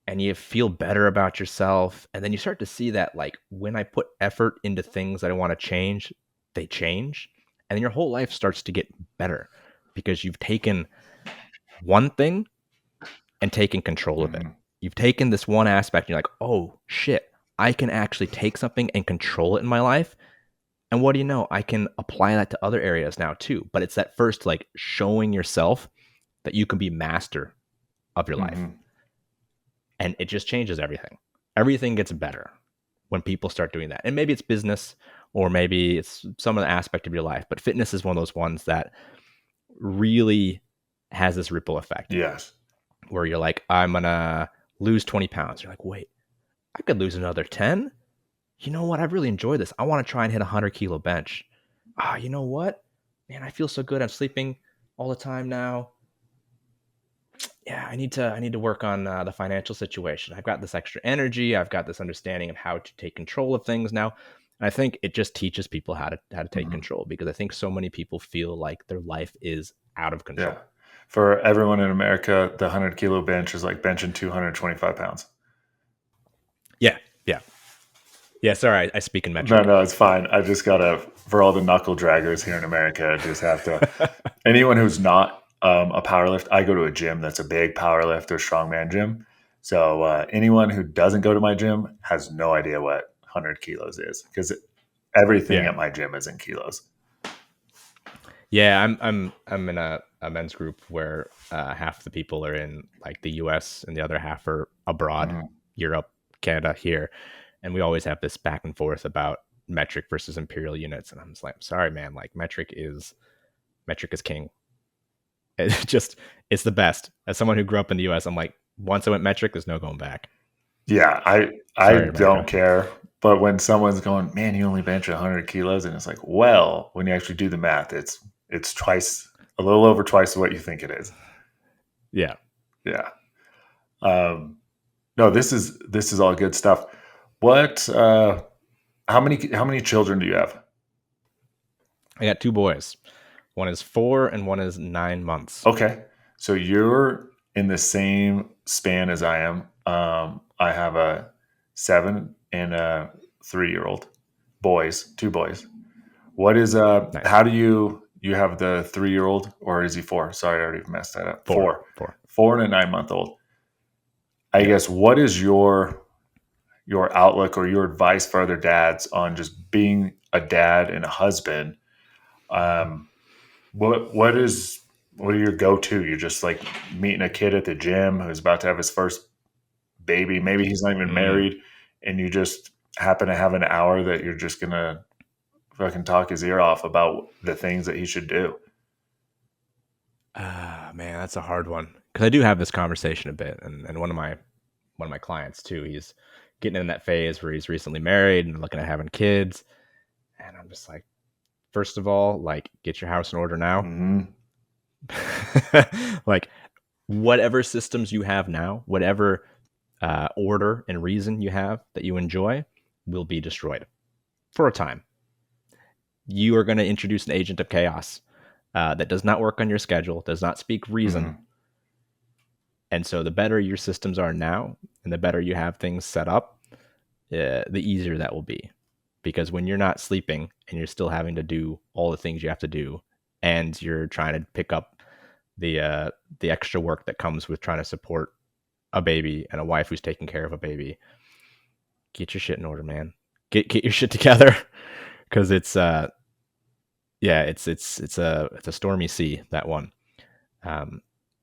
and you feel better about yourself. And then you start to see that, like, when I put effort into things that I want to change, they change. And then your whole life starts to get better because you've taken one thing and taken control of it. Hmm. You've taken this one aspect and you're like, oh shit, I can actually take something and control it in my life. And what do you know? I can apply that to other areas now too. But it's that first, like, showing yourself that you can be master of your life. Hmm. And it just changes everything. Everything gets better when people start doing that. And maybe it's business or maybe it's some other aspect of your life, but fitness is one of those ones that really has this ripple effect Yes. where you're like, I'm going to lose 20 pounds. You're like, wait, I could lose another 10. You know what? I really enjoy this. I want to try and hit a 100-kilo bench. You know what? Man, I feel so good. I'm sleeping all the time now. Yeah, I need to work on the financial situation. I've got this extra energy. I've got this understanding of how to take control of things now. And I think it just teaches people how to take Hmm. control because I think so many people feel like their life is out of Yeah. control. For everyone in America, the 100-kilo bench is like benching 225 pounds. Yeah, yeah, yeah. Sorry, I speak in No, metric. no, it's fine. I just gotta, for all the knuckle draggers here in America, I just have to. Anyone who's not a powerlift, I go to a gym that's a big powerlift or strongman gym. So anyone who doesn't go to my gym has no idea what 100 kilos is because everything Yeah, at my gym is in kilos. yeah. I'm in a men's group where half the people are in like the U.S. and the other half are abroad, Hmm. Europe, Canada, here, and we always have this back and forth about metric versus imperial units. And I'm just like, sorry, man, like metric is king. It's the best. As someone who grew up in the US, I'm like, once I went metric, there's no going back. Yeah, I Sorry, don't America. care. But when someone's going, man, you only bench 100 kilos, and it's like, well, when you actually do the math, it's twice, a little over twice what you think it is. Yeah. Yeah. Um, no, this is all good stuff. What? How many children do you have? I got two boys. One is 4 and one is 9 months. Okay, so you're in the same span as I am. I have a 7 and a 3-year-old boys, two boys. What is Nice. how do you have the 3-year-old or is he 4? Sorry, I already messed that up. 4. 4. 4. 4 and a 9-month old. I Yep. guess what is your outlook or your advice for other dads on just being a dad and a husband? Um, what are your go to? You're just like meeting a kid at the gym who's about to have his first baby. Maybe he's not even Mm. married, and you just happen to have an hour that you're just gonna fucking talk his ear off about the things that he should do. Man, that's a hard one because I do have this conversation a bit, and one of my clients too. He's getting in that phase where he's recently married and looking at having kids, and I'm just like, first of all, like, get your house in order now. Hmm. Like, whatever systems you have now, whatever order and reason you have that you enjoy, will be destroyed for a time. You are going to introduce an agent of chaos that does not work on your schedule, does not speak reason. Hmm. And so, the better your systems are now and the better you have things set up, the easier that will be. Because when you're not sleeping and you're still having to do all the things you have to do, and you're trying to pick up the extra work that comes with trying to support a baby and a wife who's taking care of a baby, get your shit in order, man. Get your shit together because it's yeah, it's a stormy sea, that one.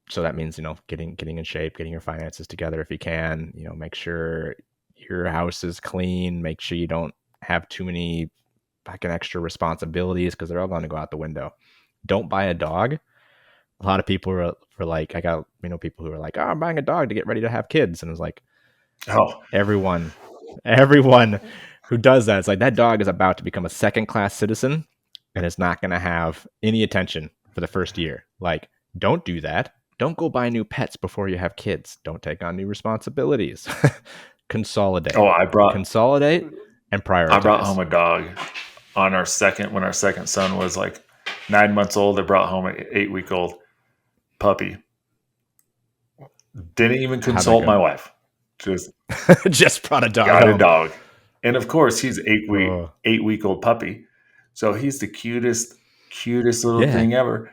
So that means, getting in shape, getting your finances together if you can, make sure your house is clean, make sure you don't have too many fucking extra responsibilities because they're all going to go out the window. Don't buy a dog. A lot of people were like, I got, people who are like, oh, I'm buying a dog to get ready to have kids. And it was like, Oh, everyone, everyone who does that, it's like that dog is about to become a second class citizen and is not going to have any attention for the first year. Like, don't do that. Don't go buy new pets before you have kids. Don't take on new responsibilities. Consolidate, oh, consolidate, and I brought home prioritize. a dog on when our second son was like 9 months old. I brought home an 8 week old puppy. Didn't even How'd that consult my go? wife. Just Just brought a dog got a home. dog. And of course he's Oh, 8 week old puppy. So he's the cutest little yeah, thing ever.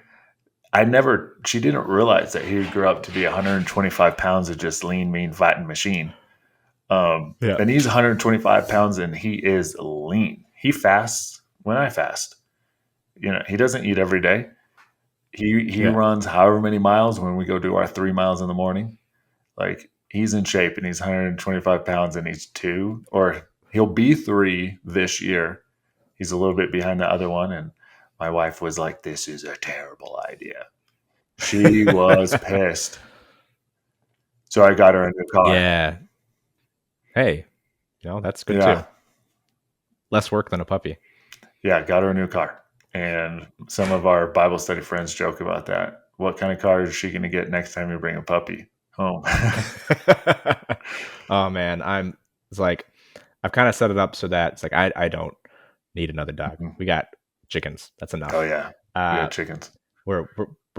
She didn't realize that he would grow up to be 125 pounds of just lean, mean, fighting machine. yeah, And he's 125 pounds and he is lean. He fasts when I fast. He doesn't eat every day. He yeah. runs however many miles when we go do our 3 miles in the morning. Like he's in shape and he's 125 pounds and he's two, or he'll be three this year. He's a little bit behind the other one. And my wife was like, "This is a terrible idea." She was pissed. So I got her a new car. Yeah. Hey, that's good too. Yeah. Less work than a puppy. Yeah. Got her a new car. And some of our Bible study friends joke about that. What kind of car is she going to get next time you bring a puppy home? Oh man, it's like I've kind of set it up so that it's like I don't need another dog. We got chickens. That's Oh, enough. yeah. We Uh got chickens. we're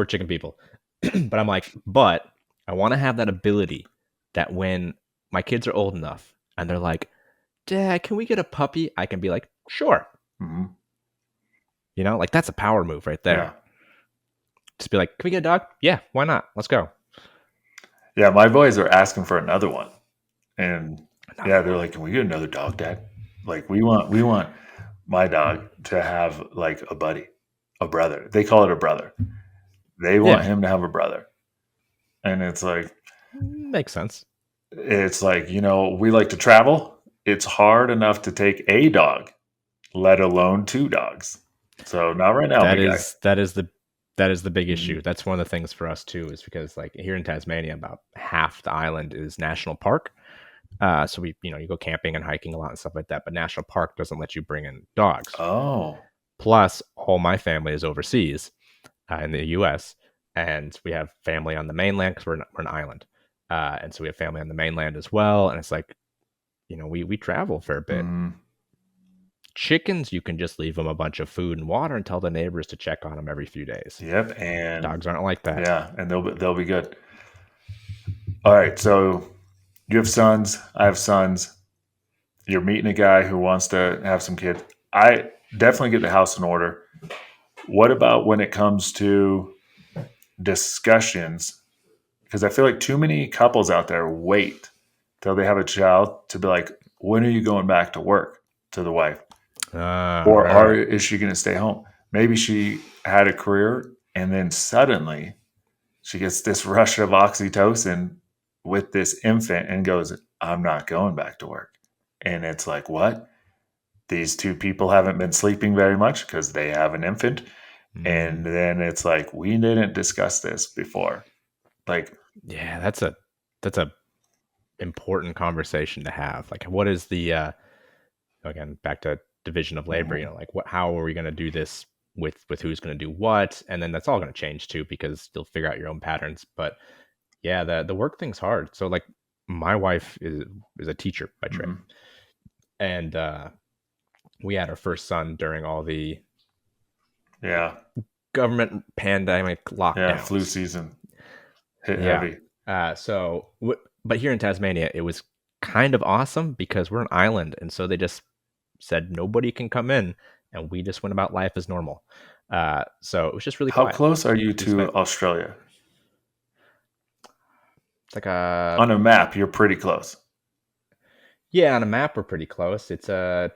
chicken people. But I'm like, but I want to have that ability that when my kids are old enough and they're like, "Dad, can we get a puppy?" I can be like, "Sure." Hmm. Like that's a power move right Yeah. there. Just be like, "Can we get a dog?" Yeah, why not? Let's go. Yeah. My boys are asking for another one. And yeah, Another they're one. like, "Can we get another dog, Dad?" Like we want my dog to have like a buddy, a brother. They call it a brother. They want Yeah, him to have a brother. And makes sense. we like to travel. It's hard enough to take a dog, let alone two dogs. So not right now, That big guy. is that is the that is the big issue. Mhm. That's one of the things for us too, is because like here in Tasmania, about half the island is national park. So you go camping and hiking a lot and stuff like that. But national park doesn't let you bring in dogs. Oh. Plus, all my family is overseas in the U.S. and we have family on the mainland because we're an island, and so we have family on the mainland as well. And it's like we travel a fair bit. Mhm. Chickens, you can just leave them a bunch of food and water and tell the neighbors to check on them every few days. Yep. And Dogs aren't like that. yeah, and they'll be good. All right. So you have sons. I have sons. You're meeting a guy who wants to have some kids. I definitely get the house in order. What about when it comes to discussions? Because I feel like too many couples out there wait till they have a child to be like, when are you going back to work, to the wife? Or Right. is she going to stay home? Maybe she had a career and then suddenly she gets this rush of oxytocin with this infant and goes, I'm not going back to work. And it's like, what? These two people haven't been sleeping very much because they have an infant. And Mm, then it's like, we didn't discuss this before. Like, yeah, that's a important conversation to have. Like, what is the again, back to division of labor? mhm, Like, how are we going to do this with who's going to do what? And then that's all going to change too because you'll figure out your own patterns. But yeah, the work thing's hard. So like, my wife is a teacher by trade, mhm. and we had our first son during all the Yeah. government pandemic Yeah. Flu lockdowns. season hit Yeah. heavy. But here in Tasmania, it was kind of awesome because we're an island, and so they just said nobody can come in, and we just went about life as normal. So it was just really How quiet. close are you We to spent Australia? it's like a On a map, you're pretty close. yeah, on a map we're pretty close. It's a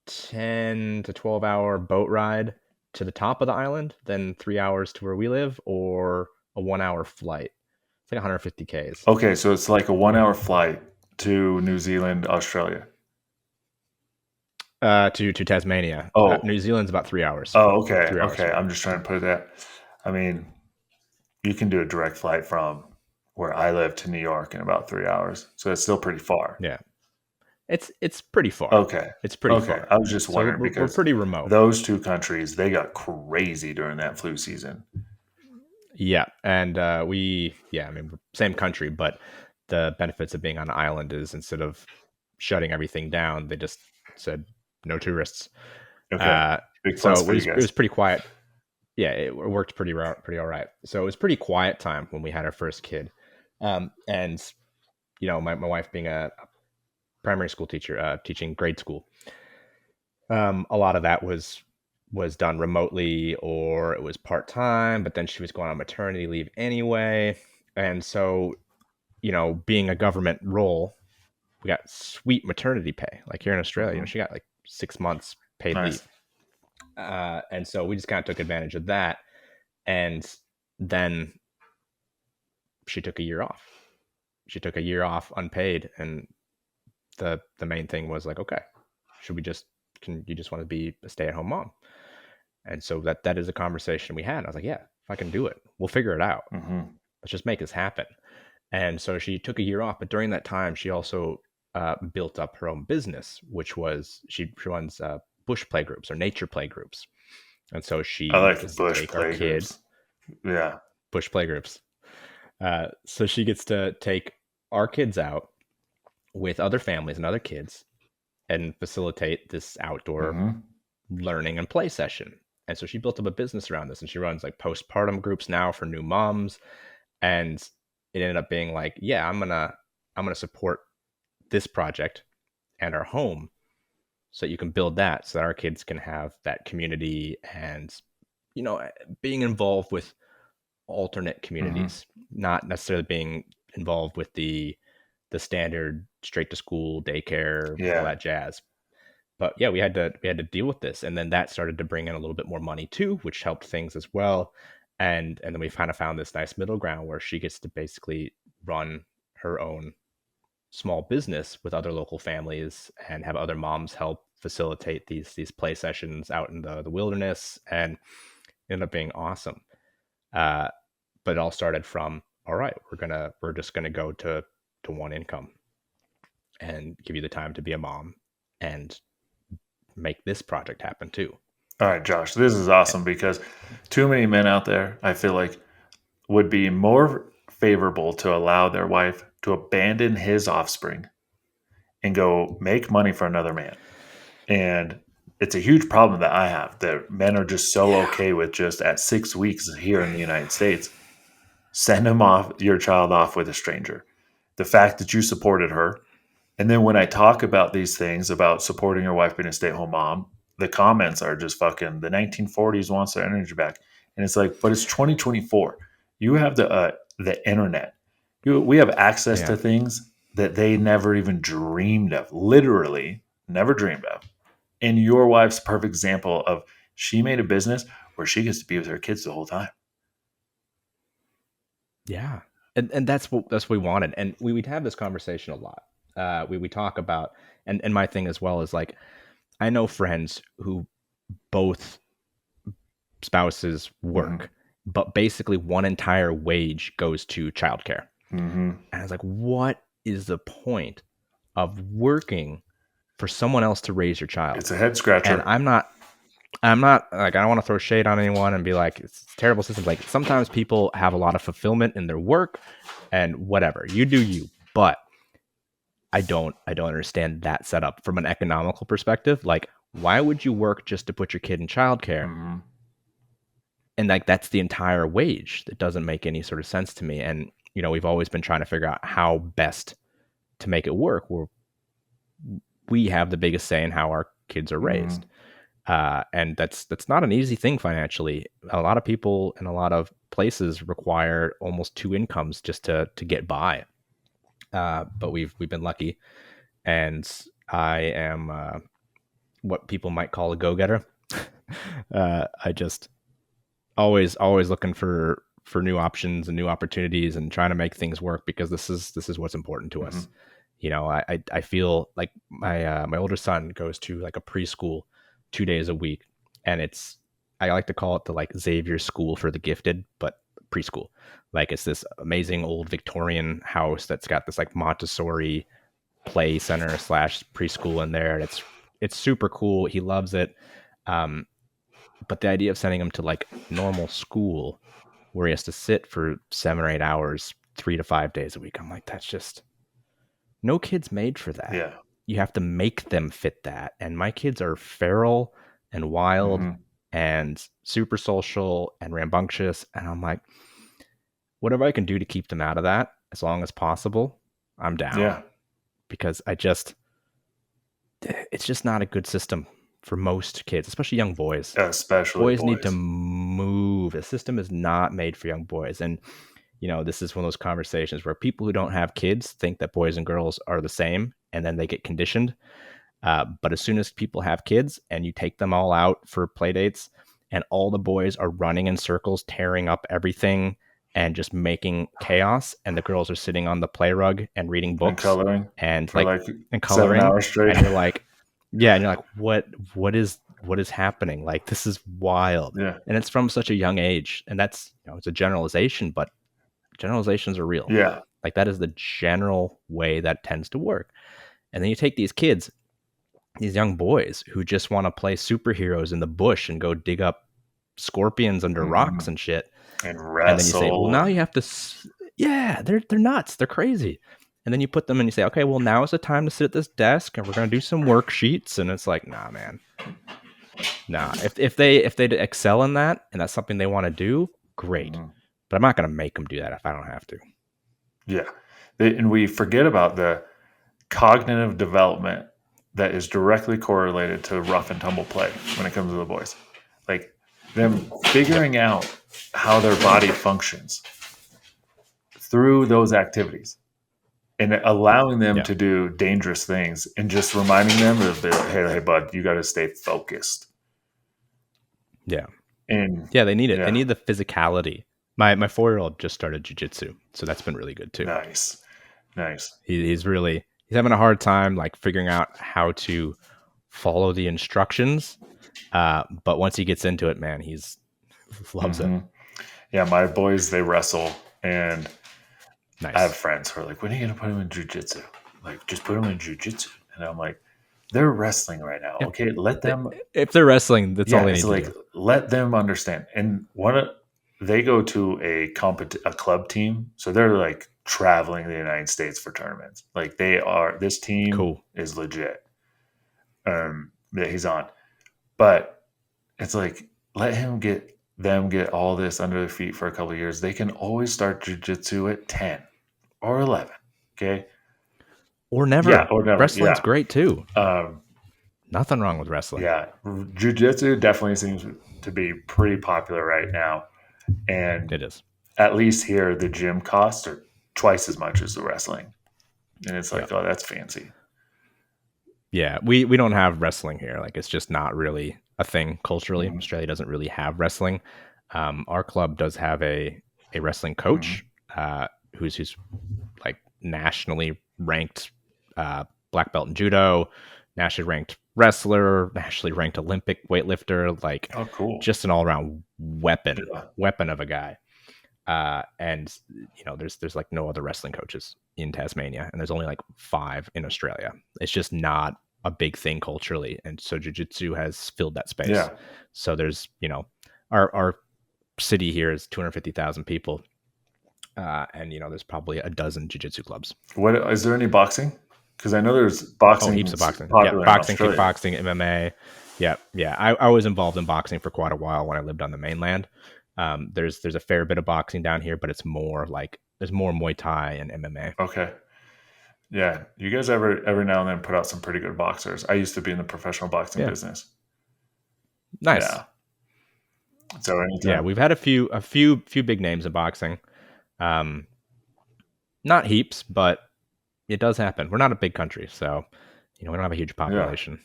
10 to 12 hour boat ride to the top of the island, then 3 hours to where we live, or a 1 hour flight. like 150 Ks. Okay, so it's like a 1 hour flight to New Zealand, Australia. To Tasmania. Oh, New Zealand's about 3 hours. oh, okay, 3 hours okay. from I'm here. just trying to put that. I mean, you can do a direct flight from where I live to New York in about 3 hours, so it's still pretty far. Yeah, it's pretty far. Okay, It's pretty okay. far. I was just So wondering we're because pretty remote. those two countries they got crazy during that flu season. Yeah, and I mean, we're same country, but the benefits of being on an island is instead of shutting everything down, they just said no tourists. Okay, Uh, big so plus for you it guys. was pretty quiet. Yeah, it worked pretty all right. So it was pretty quiet time when we had our first kid. And my wife being a primary school teacher, teaching grade school, a lot of that was done remotely or it was part time. But then she was going on maternity leave anyway, and so being a government role, we got sweet maternity pay. Like here in Australia, Hmm. she got like 6 months paid Nice. leave, and so we just kind of took advantage of that. And then she took a year off. She took a year off unpaid, and the main thing was like, okay, should we just can you just want to be a stay at home mom? And so that is a conversation we had. I was like, yeah, if I can do it, we'll figure it out. Hmm. Let's just make this happen. And so she took a year off, but during that time, she also built up her own business, which was she runs bush play groups or nature play groups. And so I she like gets to bush take our play kids, groups. Yeah. bush play groups. So she gets to take our kids out with other families and other kids and facilitate this outdoor Hmm. learning and play session. And so she built up a business around this, and she runs like postpartum groups now for new moms. And it ended up being like, yeah, I'm gonna support this project and our home so that you can build that so that our kids can have that community and you know being involved with alternate Hmm. communities, not necessarily being involved with the standard straight to school daycare, all Yeah. that jazz. But yeah, we had to deal with this, and then that started to bring in a little bit more money too, which helped things as well. And then we kind of found this nice middle ground where she gets to basically run her own small business with other local families and have other moms help facilitate these play sessions out in the wilderness, and it ended up being awesome. Uh, but it all started from, all right, we're just gonna go to one income and give you the time to be a mom and make this project happen too. All right, Josh, this is awesome because too many men out there, I feel like, would be more favorable to allow their wife to abandon his offspring and go make money for another man. And it's a huge problem that I have that men are just so Yeah. okay with just at 6 weeks here in the United States, send him off, your child off with a stranger. The fact that you supported her. And then when I talk about these things about supporting your wife being a stay at home mom, the comments are just fucking the 1940s wants their energy back. And it's like, but it's 2024. You have the internet. We have access Yeah. to things that they never even dreamed of, literally never dreamed of. And your wife's a perfect example of she made a business where she gets to be with her kids the whole time. Yeah. And that's what we wanted. And we'd have this conversation a lot. We talk about, and my thing as well is like, I know friends who both spouses Hmm. work, but basically one entire wage goes to childcare. Hmm. And I was like, what is the point of working for someone else to raise your child? It's a head And scratcher. I'm not like, I don't want to throw shade on anyone and be like it's a terrible system. Like sometimes people have a lot of fulfillment in their work and whatever. You do you. But I don't understand that setup from an economical perspective. Like, why would you work just to put your kid in childcare? Hmm. And like that's the entire wage. That doesn't make any sort of sense to me. And we've always been trying to figure out how best to make it work where we have the biggest say in how our kids are Hmm. raised. And that's not an easy thing financially. A lot of people in a lot of places require almost two incomes just to get by. But we've been lucky, and I am what people might call a go getter. I just always looking for new options and new opportunities and trying to make things work, because this is what's important to Mm-hmm. us. I feel like my older son goes to like a preschool 2 days a week, and I like to call it the like Xavier School for the Gifted, but preschool. Like it's this amazing old Victorian house that's got this like Montessori play center slash preschool in there, and it's super cool. He loves it. Um, but the idea of sending him to like normal school where he has to sit for 7 or 8 hours, 3 to 5 days a week, I'm like, that's just no kid's made for that. Yeah. You have to make them fit that. And my kids are feral and wild Mm-hmm. and super social and rambunctious. And I'm like, whatever I can do to keep them out of that as long as possible, I'm down. Yeah. Because it's just not a good system for most kids, especially young boys. Especially Boys need to boys. move. The system is not made for young boys. And this is one of those conversations where people who don't have kids think that boys and girls are the same, and then they get conditioned. But as soon as people have kids and you take them all out for play dates, and all the boys are running in circles, tearing up everything and just making chaos, and the girls are sitting on the play rug and reading And books coloring and for like like and 7 coloring, hours straight. and you're like, yeah, and you're like, what is happening? Like, this is wild. Yeah. And it's from such a young age. And that's, it's a generalization, but generalizations are real. Yeah. Like, that is the general way that tends to work. And then you take these kids, these young boys who just want to play superheroes in the bush and go dig up scorpions under rocks Mm-hmm. and shit. And And then you say, well, wrestle. now you have to, yeah, they're nuts. They're crazy. And then you put them and you say, okay, well, now is the time to sit at this desk and we're going to do some worksheets. And it's like, nah, man. Nah. If they excel in that and that's something they want to do, great. Mm-hmm. But I'm not going to make them do that if I don't have to. Yeah. And we forget about the cognitive development that is directly correlated to rough and tumble play when it comes to the boys. Like them figuring out how their body functions through those activities and allowing them Yeah. to do dangerous things and just reminding them of, hey, bud, you got to stay focused. Yeah. And yeah, they need it. Yeah. They need the physicality. My 4-year-old just started jiu-jitsu, so that's been really good too. Nice. He's having a hard time like figuring out how to follow the instructions. But once he gets into it, man, he's loves it. Yeah, my boys, they wrestle, and Nice. I have friends who are like, when are you going to put him in jiu-jitsu? Like, just put him in jiu-jitsu. And I'm like, they're wrestling right now. Yeah. Okay, let them. If they're wrestling, that's all they need to do. Let them understand. And they go to a club team, so they're like traveling the United States for tournaments. Like this team is legit. That he's on, but it's like let him get all this under their feet for a couple of years. They can always start jiu-jitsu at 10 or 11. Okay. Or never. Yeah, or never. Wrestling's great too. Nothing wrong with wrestling. Yeah. Jiu-jitsu definitely seems to be pretty popular right now. And it is. At least here, the gym costs are twice as much as the wrestling. And it's like, oh, that's fancy. Yeah, we don't have wrestling here. Like, it's just not really a thing culturally. Mm-hmm. Australia doesn't really have wrestling. Our club does have a wrestling coach who's like nationally ranked black belt in judo, nationally ranked wrestler, nationally ranked Olympic weightlifter. Like, oh, cool. Just an all around weapon of a guy. And there's like no other wrestling coaches in Tasmania, and there's only like 5 in Australia. It's just not a big thing culturally, and so jiu-jitsu has filled that space. Yeah. So there's our city here is 250,000 people, and there's probably a dozen jiu-jitsu clubs. What is there any boxing? Because I know there's boxing. Heaps of boxing. Yeah, boxing, kickboxing, MMA. Yeah. I was involved in boxing for quite a while when I lived on the mainland. There's a fair bit of boxing down here, but it's more like there's more Muay Thai and MMA. Okay. Yeah. You guys every now and then put out some pretty good boxers. I used to be in the professional boxing business. Nice. Yeah. So anytime. Yeah, we've had a few big names in boxing. Not heaps, but it does happen. We're not a big country, so we don't have a huge population.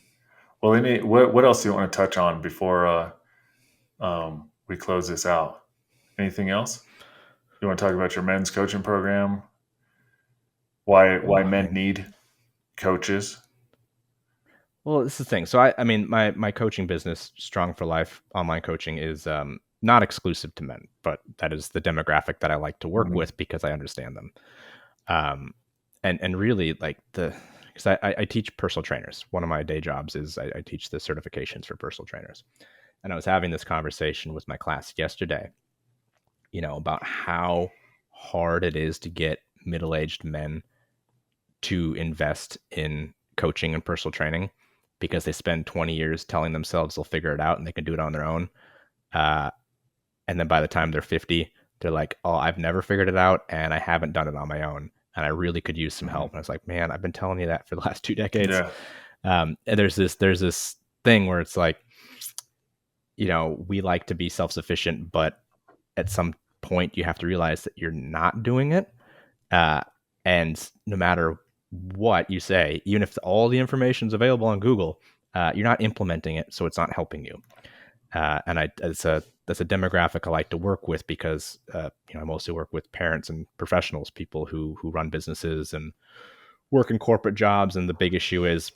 Yeah. Well, what else do you want to touch on before we close this out? Anything else? You want to talk about your men's coaching program? Why Well, I men mean, need coaches? well, this is the thing. So I mean, my coaching business, Strong for Life online coaching, is not exclusive to men, but that is the demographic that I like to work Mm-hmm. with because I understand them. Um, and really like because I teach personal trainers. One of my day jobs is I teach the certifications for personal trainers. And I was having this conversation with my class yesterday, about how hard it is to get middle-aged men to invest in coaching and personal training because they spend 20 years telling themselves they'll figure it out and they can do it on their own. Uh, and then by the time they're 50, they're like, oh, I've never figured it out and I haven't done it on my own. And I really could use some Mm-hmm. help. And I was like, man, I've been telling you that for the last 2 decades. Yeah. And there's this thing where it's like, we like to be self-sufficient, but at some point you have to realize that you're not doing it. Uh, and no matter what you say, even if all the information is available on Google, you're not implementing it, so it's not helping you. And that's a demographic I like to work with because I mostly work with parents and professionals, people who run businesses and work in corporate jobs. And the big issue is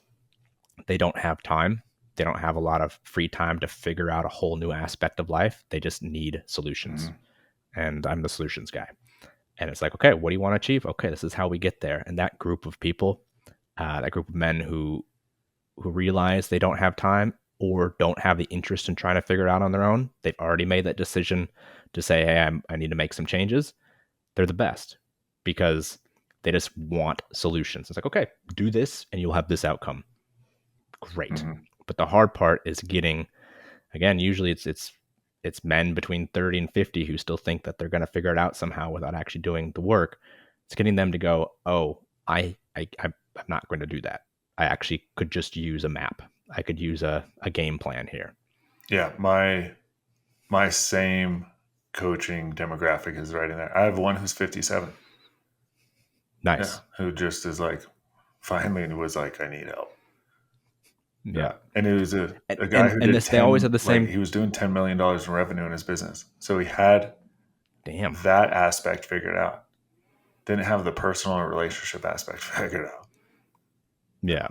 they don't have time. They don't have a lot of free time to figure out a whole new aspect of life. They just need solutions, Mm-hmm. and I'm the solutions guy. And it's like, okay, what do you want to achieve? Okay, this is how we get there. And that group of people, that group of men who realize they don't have time or don't have the interest in trying to figure it out on their own, they've already made that decision to say, hey, I need to make some changes. They're the best because they just want solutions. It's like, okay, do this and you'll have this outcome. Great. Mm-hmm. But the hard part is getting, again, usually it's men between 30 and 50 who still think that they're going to figure it out somehow without actually doing the work. It's getting them to go, oh, I'm not going to do that. I actually could just use a map. I could use a game plan here. Yeah. My same coaching demographic is right in there. I have one who's 57. Yeah. Nice. Who just is like, finally was like, I need help. Yeah. Yeah. And it was And a guy and, who and did this, they always have the he same. was doing $10 million in revenue in his business. So he had Damn. that aspect figured out. Didn't have the personal relationship aspect figured out. Yeah.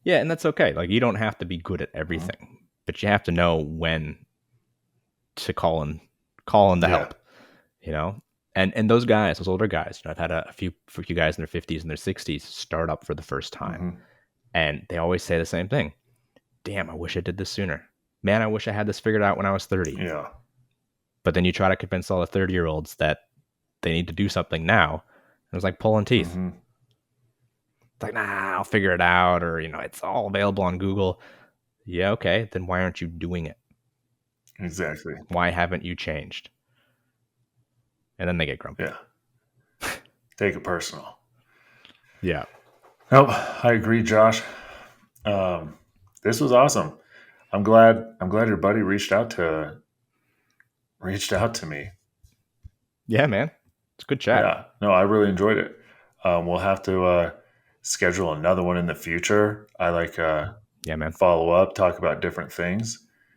Yeah. And that's okay. Like, you don't have to be good at Mm-hmm. everything, but you have to know when to call in the Yeah. help, you know? And those guys, those older guys, I've had a few guys in their 50s and their 60s start up for the first time. Mm-hmm. And they always say the same thing. Damn, I wish I did this sooner. Man, I wish I had this figured out when I was 30. Yeah. But then you try to convince all the 30-year-olds that they need to do something now. And it's like pulling teeth. Mm-hmm. It's like, nah, I'll figure it out. Or, it's all available on Google. Yeah, okay. Then why aren't you doing it? Exactly. Why haven't you changed? And then they get grumpy. Yeah. Take it personal. Yeah. Nope. I agree, Josh. This was awesome. I'm glad your buddy reached out to me. Yeah, man. It's a good chat. Yeah. No, I really enjoyed it. We'll have to schedule another one in the future. I like Yeah, man. follow up, talk about different things.